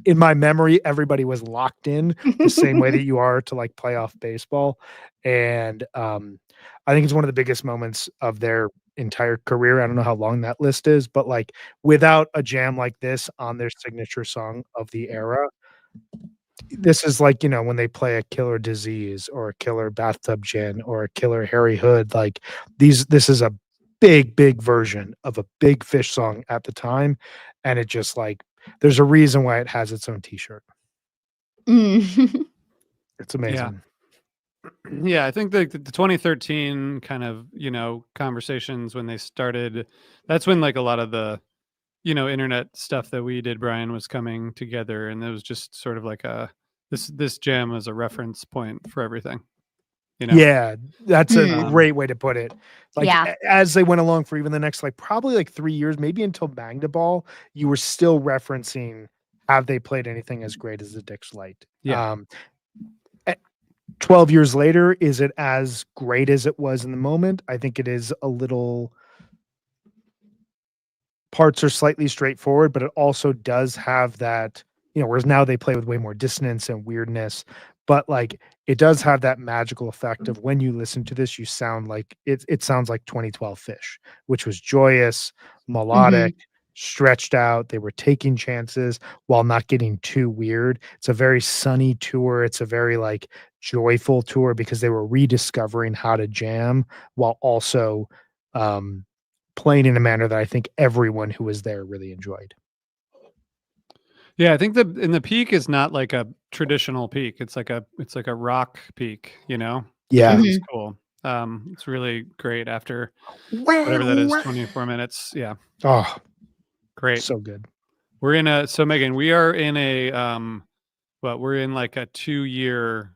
in my memory, everybody was locked in the same way that you are to like playoff baseball. And I think it's one of the biggest moments of their entire career. I don't know how long that list is, but like without a jam like this on their signature song of the era, this is like, when they play a Killer Disease or a Killer Bathtub Gin or a Killer Harry Hood, like this is a big version of a big Fish song at the time. And it just like, there's a reason why it has its own t-shirt. It's amazing. Yeah, I think the 2013 kind of, conversations when they started, that's when like a lot of the, internet stuff that we did, Brian, was coming together. And it was just sort of like this jam was a reference point for everything. Yeah, that's a great way to put it. Like, as they went along for even the next, like, probably like 3 years, maybe until Magna Ball, you were still referencing, have they played anything as great as the Dix Light? Yeah. 12 years later, is it as great as it was in the moment? I think it is a little. Parts are slightly straightforward, but it also does have that, whereas now they play with way more dissonance and weirdness, but like it does have that magical effect of when you listen to this, you sound like it sounds like 2012 Fish, which was joyous, melodic, stretched out. They were taking chances while not getting too weird. It's a very sunny tour. It's a very like joyful tour because they were rediscovering how to jam while also playing in a manner that I think everyone who was there really enjoyed. Yeah, I think the peak is not like a traditional peak. It's like a rock peak, Yeah. It's cool. It's really great after whatever that is, 24 minutes. Yeah. Oh, great. So good. We're so Megan, we are in we're in like a 2-year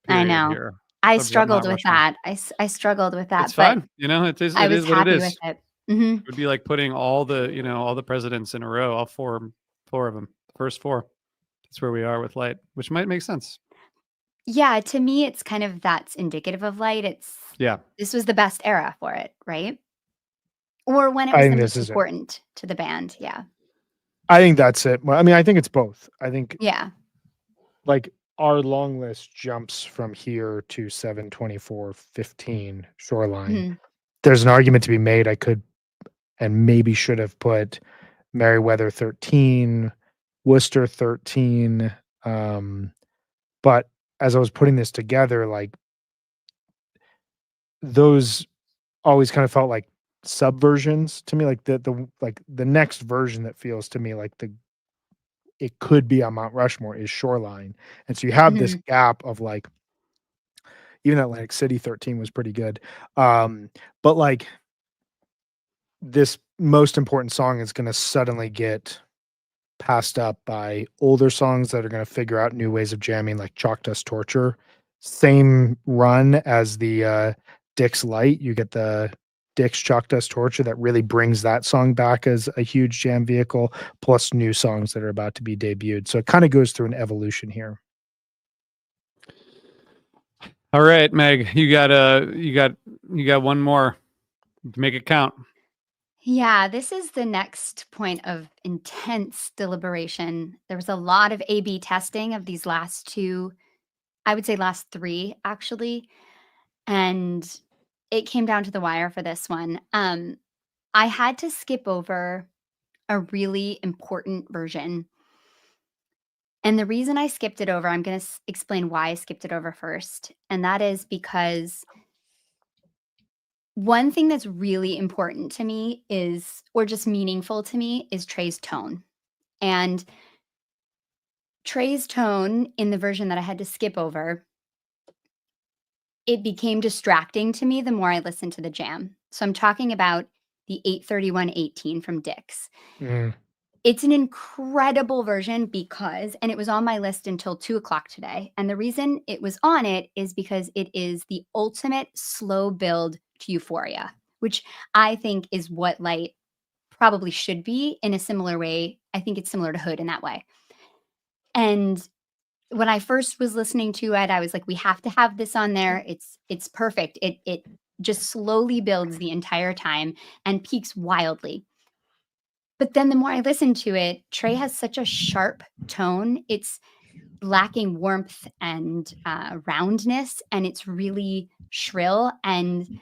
I know. Here. I struggled with that. I struggled with that. It's fine. It is what it is. With it. It would be like putting all the presidents in a row, all four of them, first 4. That's where we are with Light, which might make sense. Yeah, to me, it's kind of that's indicative of Light. This was the best era for it, right? Or when it was the most important to the band. Yeah. I think that's it. I mean, I think it's both. I think like our long list jumps from here to 7/24/15 Shoreline. There's an argument to be made. I could and maybe should have put Merriweather 13, Worcester 13. But as I was putting this together, like those always kind of felt like subversions to me, like the next version that feels to me like it could be on Mount Rushmore is Shoreline. And so you have this gap of like, even Atlantic City 13 was pretty good. But like this most important song is going to suddenly get passed up by older songs that are going to figure out new ways of jamming, like Chalk Dust Torture same run as the Dick's Light. You get the Dick's Chalk Dust Torture that really brings that song back as a huge jam vehicle, plus new songs that are about to be debuted. So it kind of goes through an evolution here. All right, Meg, you got one more. Make it count. Yeah, this is the next point of intense deliberation. There was a lot of A/B testing of these last two, I would say last three actually, and it came down to the wire for this one. I had to skip over a really important version. And the reason I skipped it over, I'm going to explain why I skipped it over first. And that is because one thing that's really important to me is, or just meaningful to me, is Trey's tone. And Trey's tone in the version that I had to skip over, it became distracting to me the more I listened to the jam. So I'm talking about the 831-18 from Dick's. Mm. It's an incredible version because, and it was on my list until 2:00 today. And the reason it was on it is because it is the ultimate slow build to euphoria, which I think is what Light probably should be in a similar way. I think it's similar to Hood in that way. And when I first was listening to it, I was like, we have to have this on there. It's perfect. It just slowly builds the entire time and peaks wildly. But then the more I listen to it, Trey has such a sharp tone. It's lacking warmth and roundness, and it's really shrill. And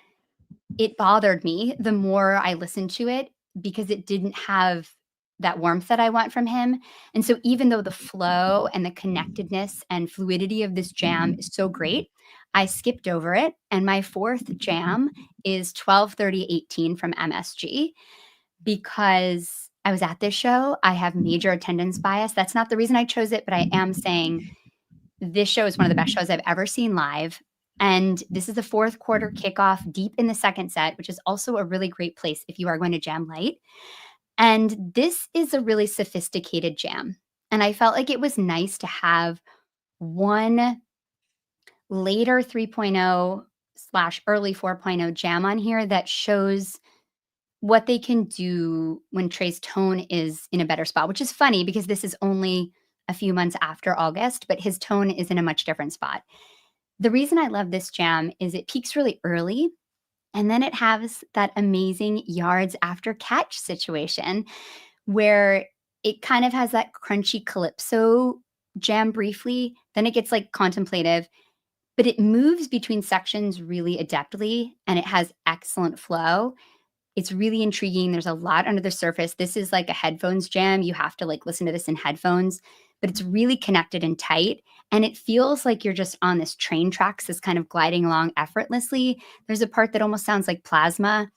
it bothered me the more I listened to it because it didn't have that warmth that I want from him. And so even though the flow and the connectedness and fluidity of this jam is so great, I skipped over it. And my fourth jam is 12:30-18 from MSG because I was at this show. I have major attendance bias. That's not the reason I chose it, but I am saying this show is one of the best shows I've ever seen live. And this is the fourth quarter kickoff deep in the second set, which is also a really great place if you are going to jam Light. And this is a really sophisticated jam. And I felt like it was nice to have one later 3.0 / early 4.0 jam on here that shows what they can do when Trey's tone is in a better spot, which is funny because this is only a few months after August, but his tone is in a much different spot. The reason I love this jam is it peaks really early, and then it has that amazing yards after catch situation where it kind of has that crunchy calypso jam briefly, then it gets like contemplative, but it moves between sections really adeptly and it has excellent flow. It's really intriguing. There's a lot under the surface. This is like a headphones jam. You have to like listen to this in headphones, but it's really connected and tight. And it feels like you're just on this train tracks, this kind of gliding along effortlessly. There's a part that almost sounds like Plasma,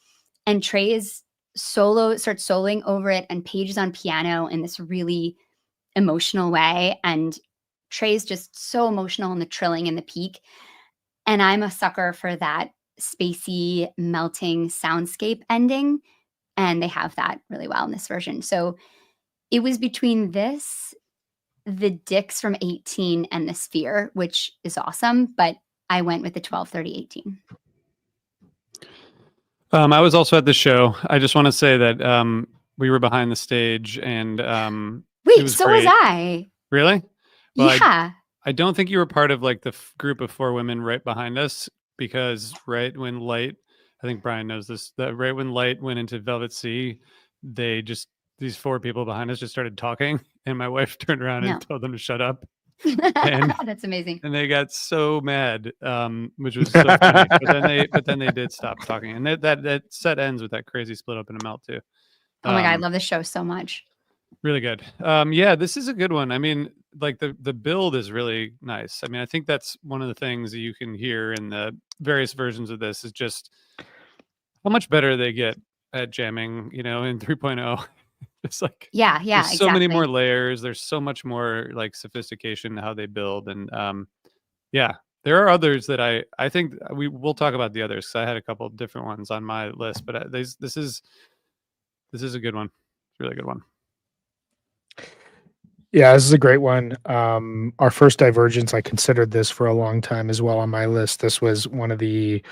and Trey's starts soloing over it, and Paige is on piano in this really emotional way. And Trey's just so emotional in the trilling and the peak. And I'm a sucker for that spacey, melting soundscape ending. And they have that really well in this version. So it was between this, the Dicks from 18, and the Sphere, which is awesome. But I went with the 12:30-18. I was also at the show. I just want to say that we were behind the stage, and Wait, was so great. was I. Really? Well, Yeah. I don't think you were part of like the group of 4 women right behind us, because right when Light, I think Brian knows this, that right when Light went into Velvet Sea, these 4 people behind us just started talking, and my wife turned around No. and told them to shut up. And That's amazing. and they got so mad, which was so funny. But then they did stop talking, and that set ends with that crazy split up in a melt too. Oh my God, I love this show so much. Really good. Yeah, this is a good one. I mean, like the build is really nice. I mean, I think that's one of the things that you can hear in the various versions of this is just how much better they get at jamming, in 3.0. It's like, Yeah, there's so many more exactly. layers. There's so much more like sophistication in how they build. And yeah, there are others that I think we'll talk about the others, because I had a couple of different ones on my list, but this is a good one. It's a really good one. Yeah, this is a great one. Our first Divergence, I considered this for a long time as well on my list. This was one of the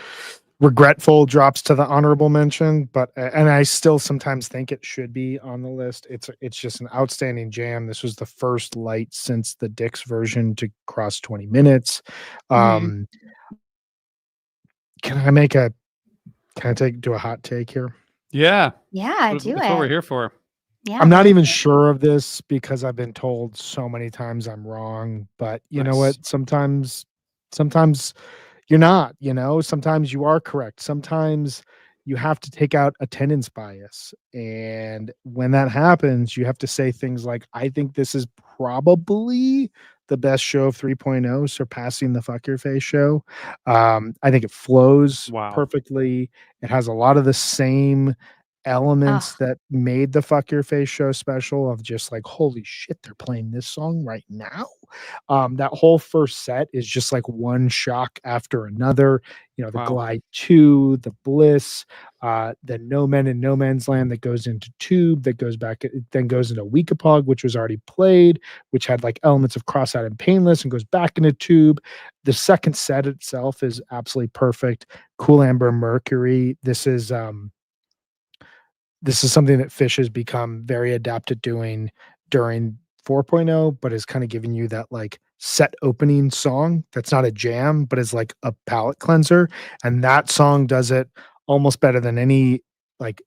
regretful drops to the honorable mention, but and I still sometimes think it should be on the list. It's just an outstanding jam. This was the first light since the Dix version to cross 20 minutes. Mhm. Can I make a do a hot take here? Yeah, Yeah, do that's what we're it. here for. Yeah, I'm I not like even it. sure of this because I've been told so many times I'm wrong, but you know Nice. what? Sometimes you're not, sometimes you are correct. Sometimes you have to take out attendance bias. And when that happens, you have to say things like, I think this is probably the best show of 3.0, surpassing the Fuck Your Face show. I think it flows Wow. perfectly. It has a lot of the same elements Oh, that made the Fuck Your Face show special of just like, holy shit, they're playing this song right now. That whole first set is just like one shock after another. The Wow. Glide 2, the Bliss, the No Men in No Man's Land that goes into Tube, that goes back, then goes into Weekapog, which was already played, which had like elements of Cross-Eyed and Painless and goes back into Tube. The second set itself is absolutely perfect. Cool Amber Mercury. This is something that Fish has become very adept at doing during 4.0, but is kind of giving you that like set opening song that's not a jam, but is like a palate cleanser. And that song does it almost better than any like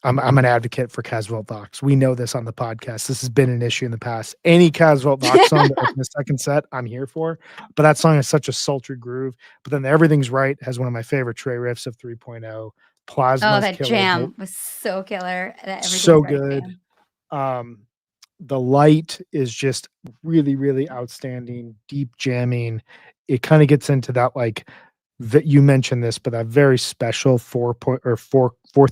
I'm an advocate for Caswell Vox. We know this on the podcast. This has been an issue in the past. Any Caswell Vox song to open the second set, I'm here for. But that song is such a sultry groove. But then Everything's Right has one of my favorite Trey riffs of 3.0. oh, Plasma's that killer. jam was so killer. That So Everything's Right good. jam. The light is just really, really outstanding, deep jamming. It kind of gets into that like that you mentioned this, but that very special fourth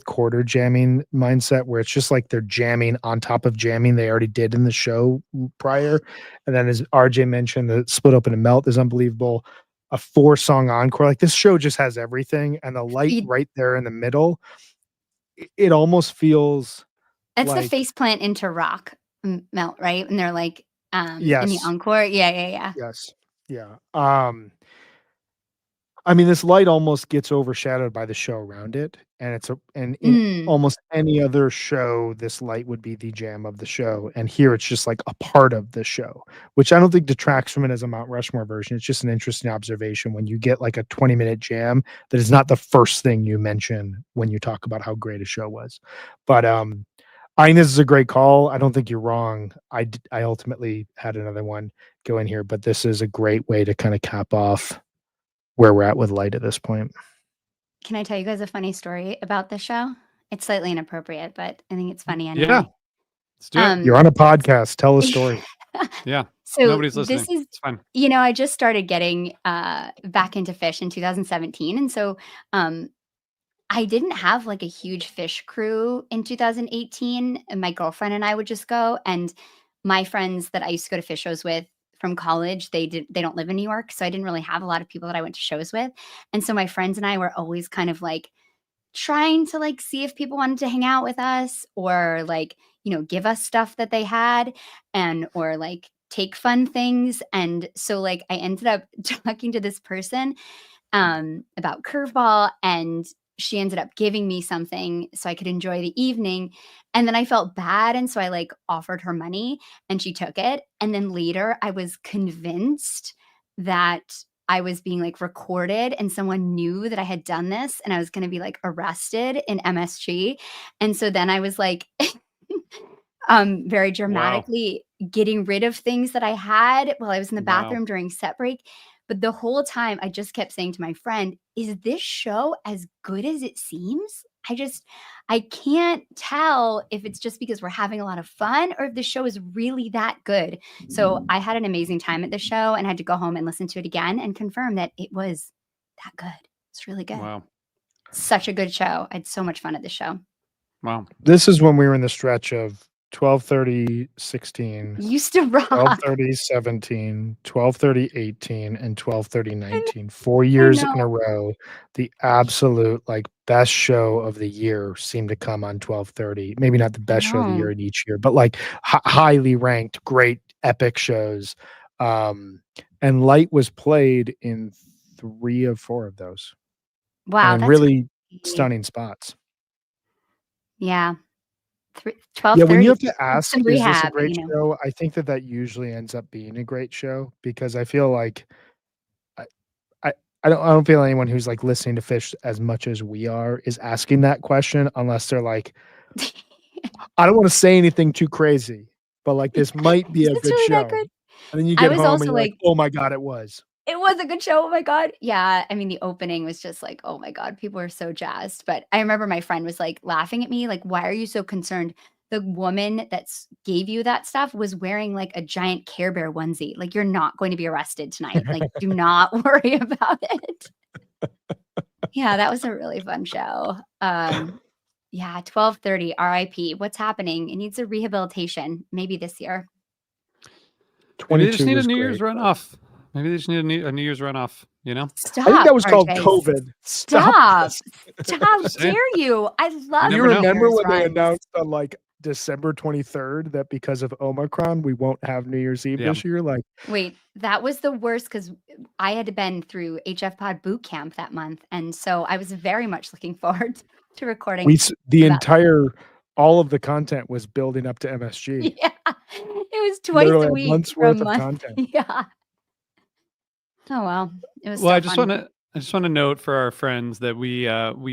quarter jamming mindset where it's just like they're jamming on top of jamming they already did in the show prior. And then as RJ mentioned, the Split Open and Melt is unbelievable. A 4-song encore. Like this show just has everything. And the light You- right there in the middle, it almost feels It's the like face plant into rock melt, right? And they're like in the yes. encore. Yeah, yeah, yeah. Yes. Yeah. I mean, this light almost gets overshadowed by the show around it, and and in Mm. almost any other show, this light would be the jam of the show, and here it's just like a part of the show, which I don't think detracts from it as a Mount Rushmore version. It's just an interesting observation when you get like a 20-minute jam that is not the first thing you mention when you talk about how great a show was. But I think this is a great call. I don't think you're wrong. I ultimately had another one go in here, but this is a great way to kind of cap off where we're at with light at this point. Can I tell you guys a funny story about this show? It's slightly inappropriate, but I think it's funny Yeah. anyway. Let's do it. You're on a podcast. Tell a story. Yeah. So Nobody's listening. this is, It's fine. I just started getting back into fish in 2017, and so I didn't have like a huge fish crew in 2018. And my girlfriend and I would just go, and my friends that I used to go to fish shows with from college, they don't live in New York, so I didn't really have a lot of people that I went to shows with. And so my friends and I were always kind of like trying to like see if people wanted to hang out with us or like, give us stuff that they had and or like take fun things. And so like I ended up talking to this person about curveball, and she ended up giving me something so I could enjoy the evening. And then I felt bad. And so I like offered her money and she took it. And then later I was convinced that I was being like recorded and someone knew that I had done this and I was going to be like arrested in MSG. And so then I was like, very Wow. dramatically getting rid of things that I had while I was in the Wow. bathroom during set break. But the whole time I just kept saying to my friend, is this show as good as it seems? I can't tell if it's just because we're having a lot of fun or if the show is really that good. So I had an amazing time at the show and had to go home and listen to it again and confirm that it was that good. It's really good. Wow. Such a good show. I had so much fun at the show. Wow. This is when we were in the stretch of 12:30 16, Used to rock. 12:30 17, 12:30 18, and 12:30 19. 4 years in a know. row, the absolute like best show of the year seemed to come on 12:30. Maybe not the best show of the year know. in each year, but like highly ranked, great epic shows. And Light was played in 3 of 4 of those, and Wow, in that's really crazy. stunning spots. Yeah. Yeah, when 12:30. you have to Need ask, some "Is this a rehab, great you know. show?" I think that usually ends up being a great show because I feel like I I I don't feel anyone who's, like, listening to Fish as much as we are is asking that question unless they're like, "I don't wanna say anything too crazy, but, like, this might be Is a this good really that show." good? And then you I get was home and also you're like, like, "Oh my god, it was." it was a good show. Oh my god. Yeah. I mean, the opening was just like, oh my god, people are so jazzed. But I remember my friend was like laughing at me, like, why are you so concerned? The woman that gave you that stuff was wearing like a giant Care Bear onesie. Like, you're not going to be arrested tonight. Like, do not worry about it. Yeah, that was a really fun show. Yeah, 12:30 RIP. What's happening? It needs a rehabilitation, maybe this year. Maybe they just 22 need a was New Year's great. runoff. Maybe they just need a New Year's runoff, you know? I think that Stop, was called RJ. COVID. Stop Stop. this. How Just saying. dare you? I love Do you never know. New remember Year's when they runs. announced on, like, December 23rd that because of Omicron, we won't have New Year's Eve Yeah. this year? Like, Wait, that was the worst because I had been through HF Pod boot camp that month, and so I was very much looking forward to recording the about entire all of the content was building up to MSG. Yeah, it was twice Literally a a week month's for a worth of month. content. Yeah. Oh, well, it was Well, still fun. I just want to note for our friends that we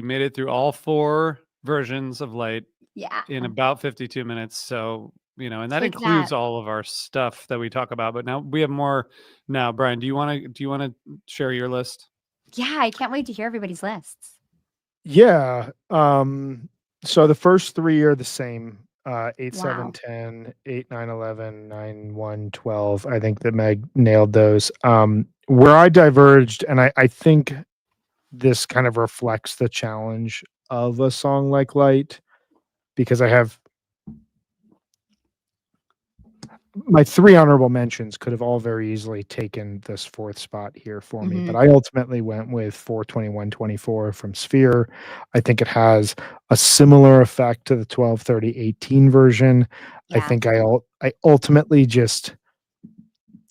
made it through all 4 versions of Light Yeah. in about 52 minutes. So, you know, and that Take includes that. all of our stuff that we talk about. But now we have more now. Brian, do you want to share your list? Yeah, I can't wait to hear everybody's lists. Yeah, so the first 3 are the same, 8, 7, Wow. 10, 8, 9, 11, 9, 1, 12. I think that Meg nailed those. Where I diverged, and I think this kind of reflects the challenge of a song like Light, because I have my 3 honorable mentions could have all very easily taken this 4th spot here for me, but I ultimately went with 42124 from Sphere. I think it has a similar effect to the 12:30:18 version. I Yeah. think I ultimately just,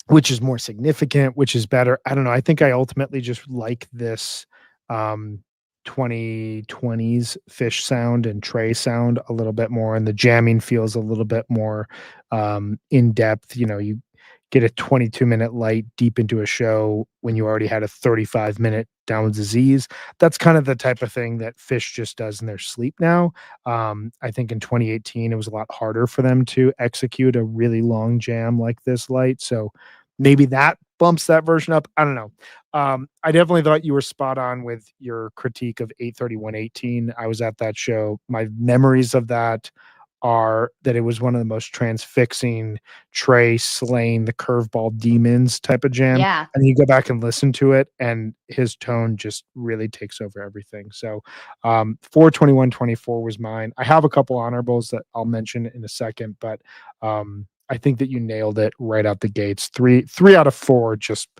which is more significant, which is better. I don't know. I think I ultimately just like this 2020s Fish sound and Trey sound a little bit more, and the jamming feels a little bit more in depth. You know, you get a 22-minute Light deep into a show when you already had a 35-minute Down with Disease. That's kind of the type of thing that Fish just does in their sleep now. I think in 2018 it was a lot harder for them to execute a really long jam like this Light, so maybe that bumps that version up. I don't know. I definitely thought you were spot on with your critique of 831:18. I was at that show. My memories of that are that it was one of the most transfixing Trey slaying the curveball demons type of jam. Yeah. And you go back and listen to it, and his tone just really takes over everything. So 42124 was mine. I have a couple honorables that I'll mention in a second, but I think that you nailed it right out the gates. Three out of 4, just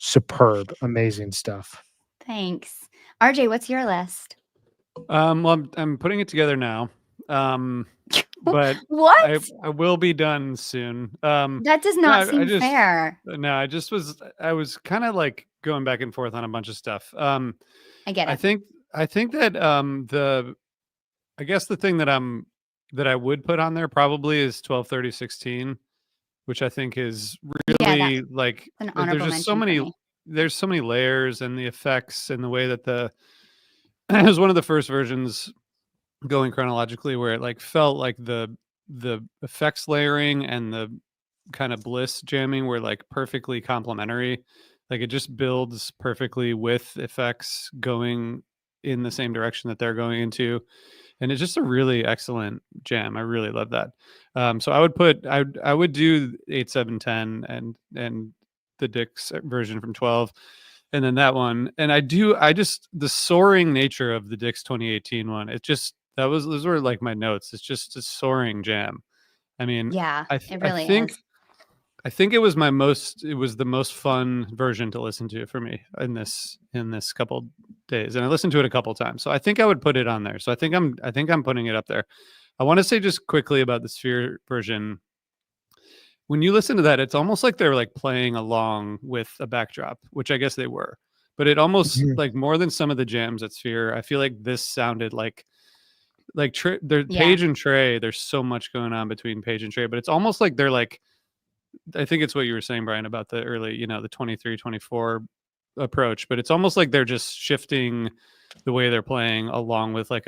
superb, amazing stuff. Thanks. RJ, what's your list? Well, I'm putting it together now. But What? I will be done soon. That does not seem fair. No, I was kind of like going back and forth on a bunch of stuff. I get it. I think that I guess the thing that I would put on there probably is 12:30:16, which I think is really Yeah, like an there's honorable just so mention for many me. there's so many layers and the effects and the way that it was one of the first versions going chronologically where it like felt like the effects layering and the kind of bliss jamming were like perfectly complementary. Like it just builds perfectly with effects going in the same direction that they're going into, and it's just a really excellent jam. I really love that. So I would do 8, 7, 10 and the Dick's version from 12, and then that one. And I just the soaring nature of the Dick's 2018 one. It just those were like my notes. It's just a soaring jam. I mean, Yeah, I it really think is. it was the most fun version to listen to for me in this couple days, and I listened to it a couple times. So I think I would put it on there. So I think I'm putting it up there. I want to say just quickly about the Sphere version. When you listen to that, it's almost like they're like playing along with a backdrop, which I guess they were. But it almost Mhm. like more than some of the jams at Sphere. I feel like this sounded like they're Yeah. Paige and Trey. There's so much going on between Paige and Trey, but it's almost like they're like, I think it's what you were saying, Brian, about the early, the 23, 24 approach, but it's almost like they're just shifting the way they're playing along with like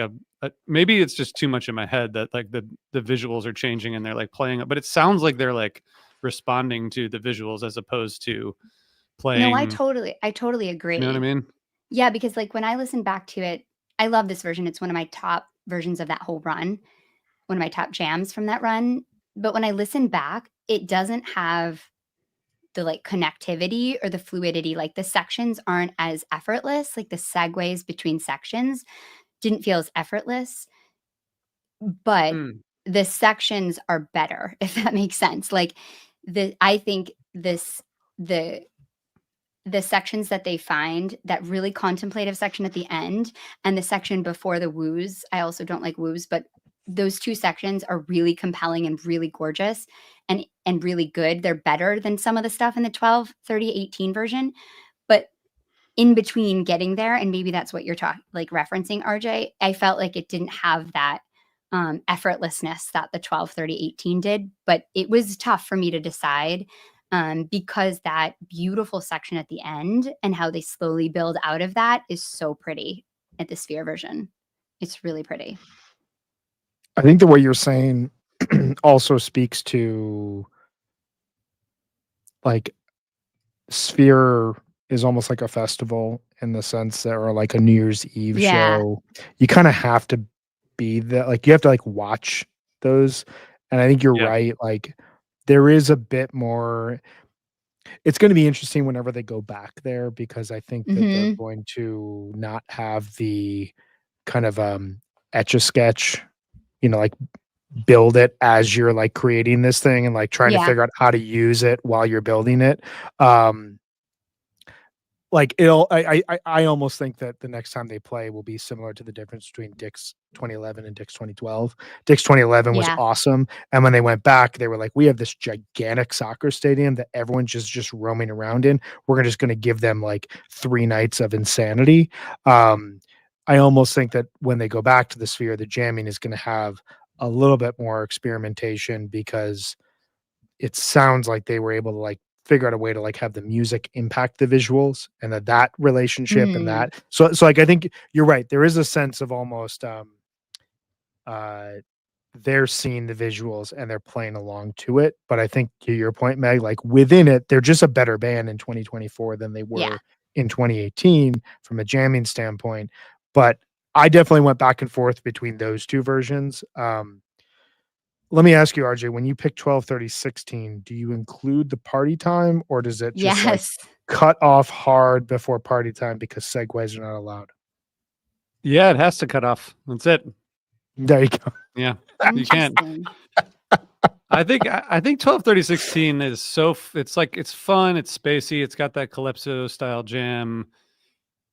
maybe it's just too much in my head that like the visuals are changing and they're like playing it, but it sounds like they're like responding to the visuals as opposed to playing. No, I totally agree. You know what I mean? Yeah, because like when I listen back to it, I love this version. It's one of my top versions of that whole run, one of my top jams from that run. But when I listen back, it doesn't have the like connectivity or the fluidity. Like the sections aren't as effortless. Like the segues between sections didn't feel as effortless, but Mm. the sections are better, if that makes sense. Like I think the sections that they find, that really contemplative section at the end and the section before the woos, I also don't like woos, but those two sections are really compelling and really gorgeous and really good. They're better than some of the stuff in the 12, 30, 18 version. But in between getting there, and maybe that's what you're like referencing, RJ, I felt like it didn't have that effortlessness that the 12, 30, 18 did. But it was tough for me to decide because that beautiful section at the end and how they slowly build out of that is so pretty at the Sphere version. It's really pretty. I think the way you're saying also speaks to like Sphere is almost like a festival in the sense that, or like a New Year's Eve Yeah. show. You kind of have to be the like you have to like watch those. And I think you're Yeah. right. Like there is a bit more. It's going to be interesting whenever they go back there because I think that they're Mhm. going to not have the kind of etch a sketch, like build it as you're like creating this thing and like trying to Yeah. figure out how to use it while you're building it. Like I almost think that the next time they play will be similar to the difference between Dick's 2011 and Dick's 2012. Dick's 2011 was Yeah. awesome, and when they went back, they were like, "We have this gigantic soccer stadium that everyone's just roaming around in. We're just going to give them like 3 nights of insanity." I almost think that when they go back to the Sphere, the jamming is going to have a little bit more experimentation because it sounds like they were able to like figure out a way to like have the music impact the visuals and that relationship and Mm. that. So like I think you're right. There is a sense of almost they're seeing the visuals and they're playing along to it. But I think to your point, Meg, like within it, they're just a better band in 2024 than they Yeah. were in 2018 from a jamming standpoint. But I definitely went back and forth between those two versions. Let me ask you, RJ, when you pick 12, 30, 16, do you include the party time or does it just like Yes. cut off hard before party time because segues are not allowed? Yeah, it has to cut off. That's it. There you go. Yeah, you can't. Interesting. I think 12, 30, 16 is it's like it's fun, it's spacey, it's got that calypso style jam.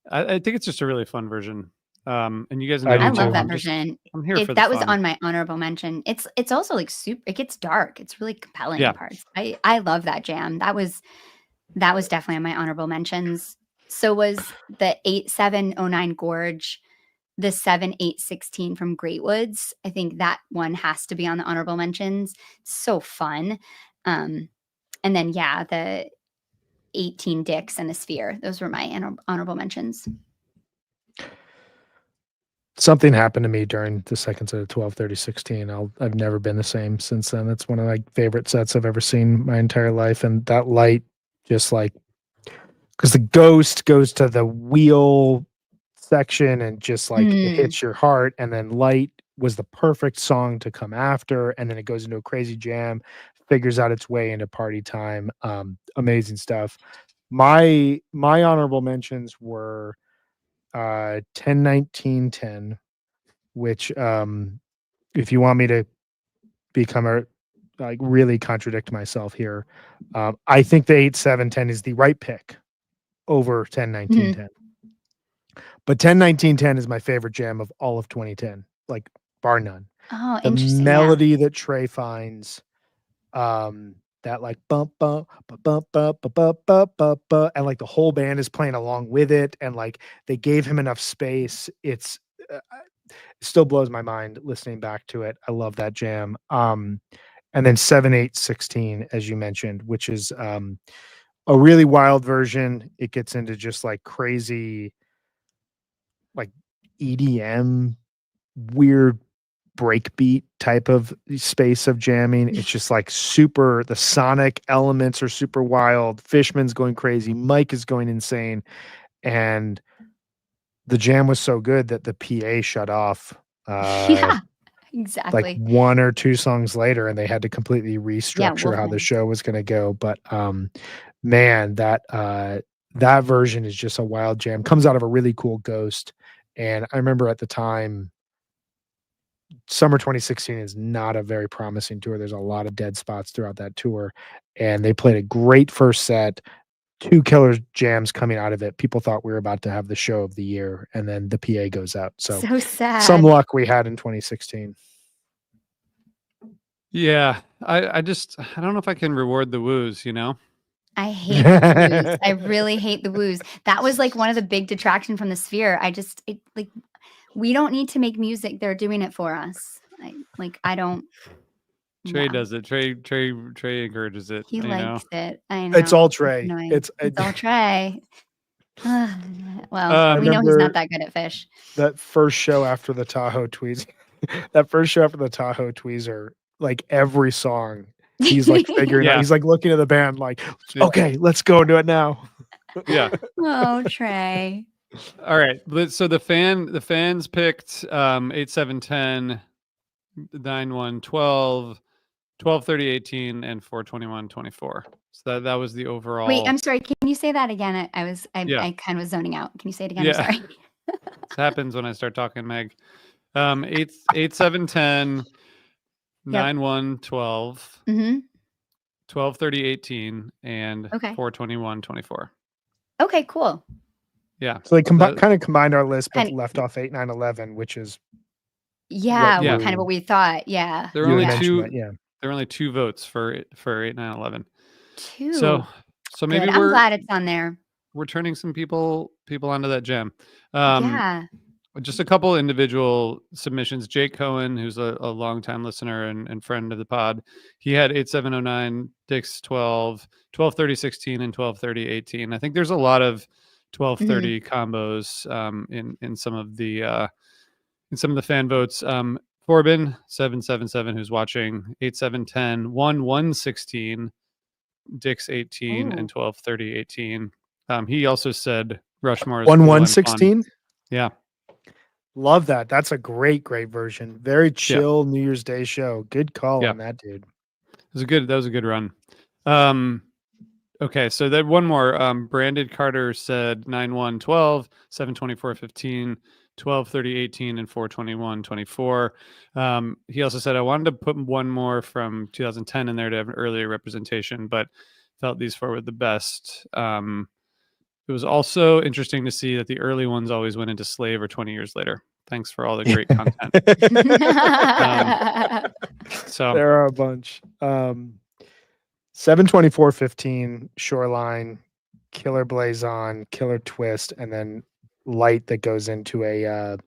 I think it's just a really fun version. And you guys know I do I love too. that version. I'm here for the That was fun. on my honorable mention. It's also like super. It gets dark. It's really compelling Yeah. in parts. I love that jam. That was definitely on my honorable mentions. So was the 8709 Gorge, the 7816 from Great Woods. I think that one has to be on the honorable mentions. So fun. And then yeah, the 18 Dicks and the Sphere. Those were my honorable mentions. Something happened to me during the second set of 12, 30, 16. I've never been the same since then. It's one of my favorite sets I've ever seen my entire life. And that light just like, because the ghost goes to the wheel section and just like it hits your heart. And then light was the perfect song to come after. And then it goes into a crazy jam, figures out its way into party time. Amazing stuff. My honorable mentions were 10, 19, 10, which if you want me to become like really contradict myself here. I think the 8, 7, 10 is the right pick over 10, 19, 10. But 10, 19, 10 is my favorite jam of all of 2010, like bar none. Oh, The interesting. melody that Trey finds, that like bump bump bump bump bump bump bump bump bump, and like the whole band is playing along with it, and like they gave him enough space. It still blows my mind listening back to it. I love that jam. And then 7, 8, 16, as you mentioned, which is a really wild version. It gets into just like crazy, like EDM, weird breakbeat type of space of jamming. It's just like super, the sonic elements are super wild. Fishman's going crazy. Mike is going insane. And the jam was so good that the PA shut off. Yeah, Like exactly. 1 or 2 songs later, and they had to completely restructure how the Wolfman. show was going to go. But man, that version is just a wild jam. Comes out of a really cool Ghost. And I remember at the time, summer 2016 is not a very promising tour. There's a lot of dead spots throughout that tour, and they played a great first set. 2 killer jams coming out of it. People thought we were about to have the show of the year, and then the PA goes out. So So sad. some luck we had in 2016. Yeah, I don't know if I can reward the woos, you know? I hate the woos. I really hate the woos. That was like one of the big detraction from the Sphere. Like we don't need to make music. They're doing it for us. I don't. Trey No. does it. Trey encourages it. He you know? likes it. I know. It's all Trey. annoying. It's all Trey. Well, I we know he's remember- not that good at fish. that first show after the Tahoe tweezer, like every song, he's like figuring out. Yeah. He's like looking at the band, like, Yeah. okay, let's go do it now. Yeah. Oh, Trey. All right. So the fans picked 8, 7, 10, 9, 1, 12, 12, 30, 18, and 4, 21, 24. So that was the overall. Wait, I'm sorry. Can you say that again? Yeah. I kind of was zoning out. Can you say it again? Yeah. I'm sorry. This happens when I start talking, Meg. 8, 7, 10, 9, 1, 12, Mm-hmm. 12, 30, 18, and Okay. 4, 21, 24. Okay, cool. Yeah. So they That- kind of combined our list, but And- left off 8, 9, 11, which is Yeah, Yeah. kind of what we thought. Yeah. There you were only had mentioned two. that, yeah. There were only 2 votes for 8, 9, 11. 2. So maybe Good. I'm we're glad it's on there. turning some people onto that jam. Yeah. Just a couple individual submissions. Jake Cohen, who's a longtime listener and friend of the pod, he had 8709, Dick's 12, 1230 16, and 1230 18. I think there's a lot of 1230 combos in some of the fan votes. Corbin 777, who's watching, 8710, 1116, Dick's 18, and 1230 18. He also said Rushmore is 1, cool 1, and fun. 16. Yeah. Love that. That's a great version. Very chill New Year's Day show. Good call Yeah. on that, dude. That was a good run. Okay, so then one more. Brandon Carter said 9, 1, 12, 7, 24, 15, 12, 30, 18, and 4, 21, 24. He also said, I wanted to put one more from 2010 in there to have an earlier representation, but felt these 4 were the best. It was also interesting to see that the early ones always went into Slave or 20 years later. Thanks for all the great content. So There are a bunch. 724 15, Shoreline, Killer Blazon, Killer Twist, and then Light that goes into a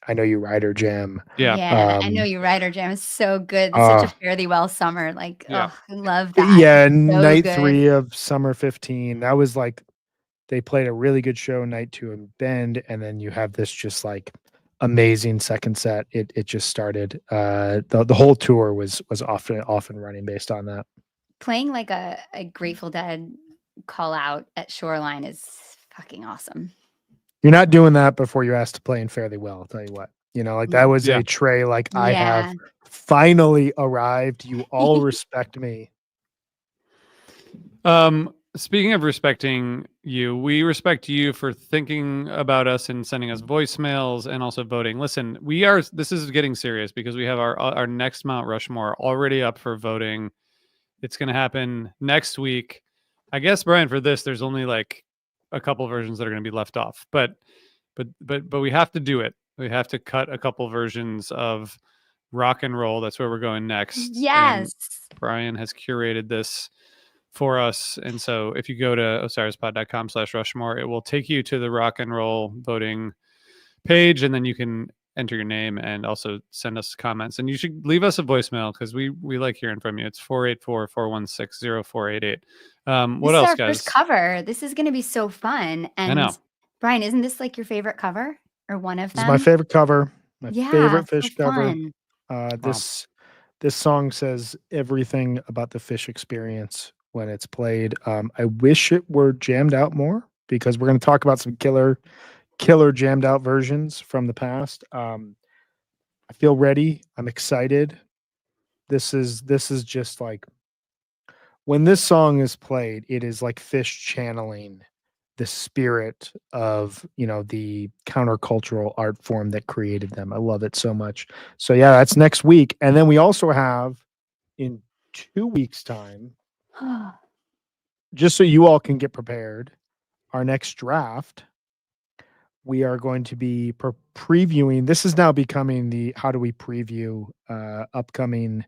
I Know You Rider jam. yeah. Yeah. I Know You Rider Jam is so good. It's such a fairly well summer. Like, Yeah. I love that. Yeah, It's so night good. 3 of summer 15. That was like they played a really good show night 2 in Bend, and then you have this just like amazing second set. It just started. The whole tour was off and running based on that. Playing like a Grateful Dead call out at Shoreline is fucking awesome. You're not doing that before you're asked to play in Fairly Well, I'll tell you what. You know, like that was Yeah. a Trey, like I Yeah. have finally arrived. You all respect me. Speaking of respecting you, we respect you for thinking about us and sending us voicemails and also voting. Listen, this is getting serious because we have our next Mount Rushmore already up for voting It's going to happen next week. I guess, Brian, for this, there's only like a couple versions that are going to be left off, but we have to do it. We have to cut a couple versions of rock and roll. That's where we're going next. Yes. And Brian has curated this for us. And so if you go to osirispod.com/Rushmore, it will take you to the rock and roll voting page, and then you can enter your name and also send us comments. And you should leave us a voicemail because we like hearing from you. It's 484-416-0488. What This else, is our guys? first cover. This is going to be so fun. And know. Brian, isn't this like your favorite cover or one of This them? is my favorite cover. My Yeah, favorite so fish cover. fun. This song says everything about the fish experience when it's played. I wish it were jammed out more because we're going to talk about some killer jammed out versions from the past. I feel ready. I'm excited. This is just like when this song is played, it is like fish channeling the spirit of, the countercultural art form that created them. I love it so much. So yeah, that's next week. And then we also have in 2 weeks time, just so you all can get prepared, our next draft, we are going to be previewing. This is now becoming the how do we preview upcoming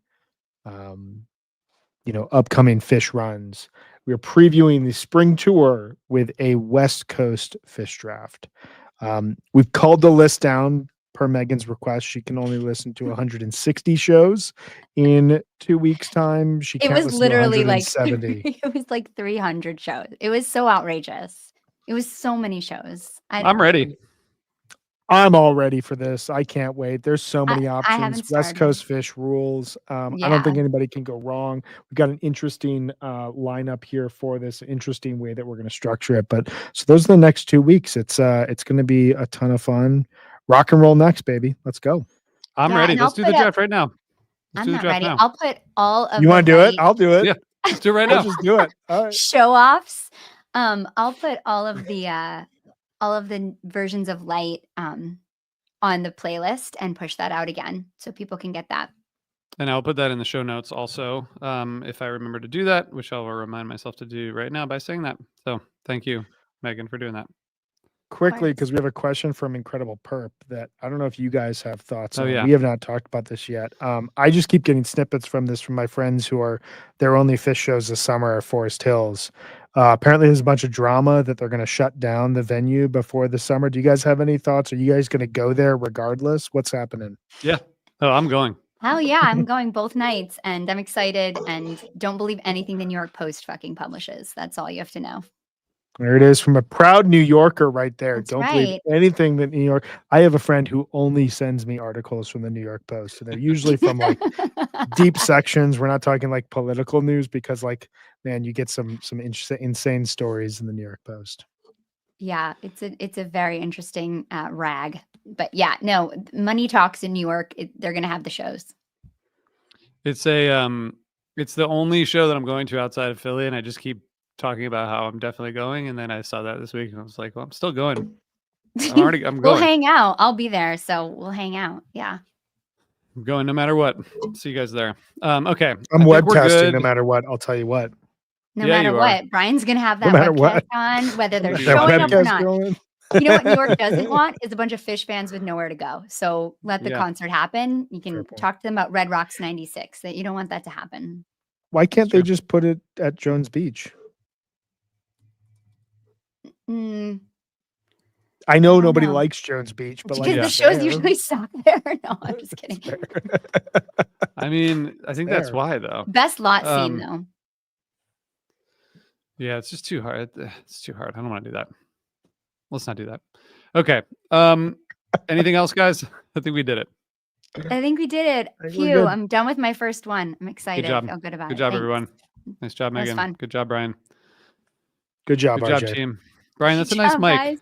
upcoming fish runs. We're previewing the spring tour with a West Coast fish draft. We've culled the list down per Megan's request. She can only listen to 160 shows in 2 weeks time. She It can't was listen literally to like 170. it was like 300 shows. It was so outrageous. It was so many shows. I'm ready. I'm all ready for this. I can't wait. There's so many I options. haven't West started. Coast fish rules. I Yeah. don't think anybody can go wrong. We've got an interesting lineup here for this interesting way that we're going to structure it. But so those are the next 2 weeks. It's going to be a ton of fun. Rock and roll next, baby. Let's go. I'm Yeah, ready. and Let's I'll do the put up- draft right now. Let's I'm do the not draft ready. now. I'll put all of You want to do it? I'll do it. Yeah. Let's do it right Let's now. just do it. All right. show offs. I'll put all of the versions of light on the playlist and push that out again so people can get that. And I'll put that in the show notes also, if I remember to do that, which I will remind myself to do right now by saying that. So thank you, Megan, for doing that. Quickly, course. because we have a question from Incredible Perp that I don't know if you guys have thoughts Oh, on. yeah. We have not talked about this yet. I just keep getting snippets from my friends who are their only fish shows this summer are Forest Hills. Apparently there's a bunch of drama that they're going to shut down the venue before the summer. Do you guys have any thoughts? Are you guys going to go there regardless? What's happening? Yeah. Oh, I'm going. Hell yeah, I'm going both nights and I'm excited and don't believe anything the New York Post fucking publishes. That's all you have to know. There it is from a proud New Yorker right there. That's Don't believe right. anything that New York. I have a friend who only sends me articles from the New York Post. So they're usually from like deep sections. We're not talking like political news because like, man, you get some insane stories in the New York Post. Yeah, it's a very interesting rag. But yeah, no, money talks in New York. They're going to have the shows. It's it's the only show that I'm going to outside of Philly, and I just keep talking about how I'm definitely going. And then I saw that this week, and I was like, well, I'm still going. I'm We'll going. hang out. I'll be there, so we'll hang out. Yeah. I'm going no matter what. See you guys there. Okay. I'm I think web we're testing good. no matter what. I'll tell you what. No Yeah, matter you are. what, Brian's gonna have No that matter webcast what. on, whether they're That showing up or webcast not. going? You know what New York doesn't want is a bunch of fish fans with nowhere to go. So let the Yeah. concert happen. You Fair can point. talk to them about Red Rocks 96. That you don't want that to happen. Why can't they Sure. just put it at Jones Beach? Mm, I know don't nobody know. likes Jones Beach, but like because the it's shows there. usually suck there. No, I'm just kidding. Fair. I mean, I think that's Fair. why, though. Best lot scene though. Yeah, it's just too hard. It's too hard. I don't want to do that. Let's not do that. Okay. Anything else, guys? I think we did it. I think we did it. I think we're Phew, good. I'm done with my first one. I'm excited. job. I feel good about it. Good job, Thanks. everyone. Nice job, That was Megan. fun. Good job, Brian. Good job, Good job, RJ. team. Brian, that's a Good nice job, mic. guys.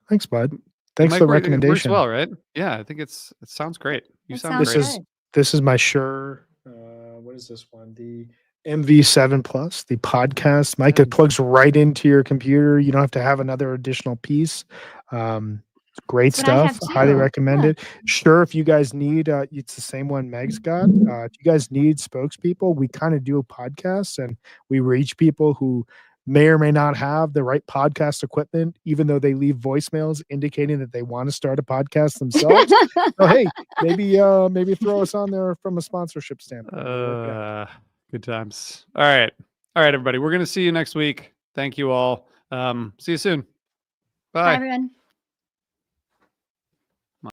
Thanks, bud. Thanks Mic for the works recommendation. well, right? Yeah, I think it sounds great. You It sound sounds great. good. This is my Shure. What is this one? The MV7 Plus, the podcast mic. It plugs right into your computer. You don't have to have another additional piece. Great That's what I have stuff. Highly too. recommend Yeah. it. Sure, if you guys need, it's the same one Meg's got. If you guys need spokespeople, we kind of do podcasts and we reach people who may or may not have the right podcast equipment, even though they leave voicemails indicating that they want to start a podcast themselves. So hey, maybe throw us on there from a sponsorship standpoint. We'll work it out. Good times. All right, everybody. We're gonna see you next week. Thank you all. See you soon. Bye, Bye. everyone.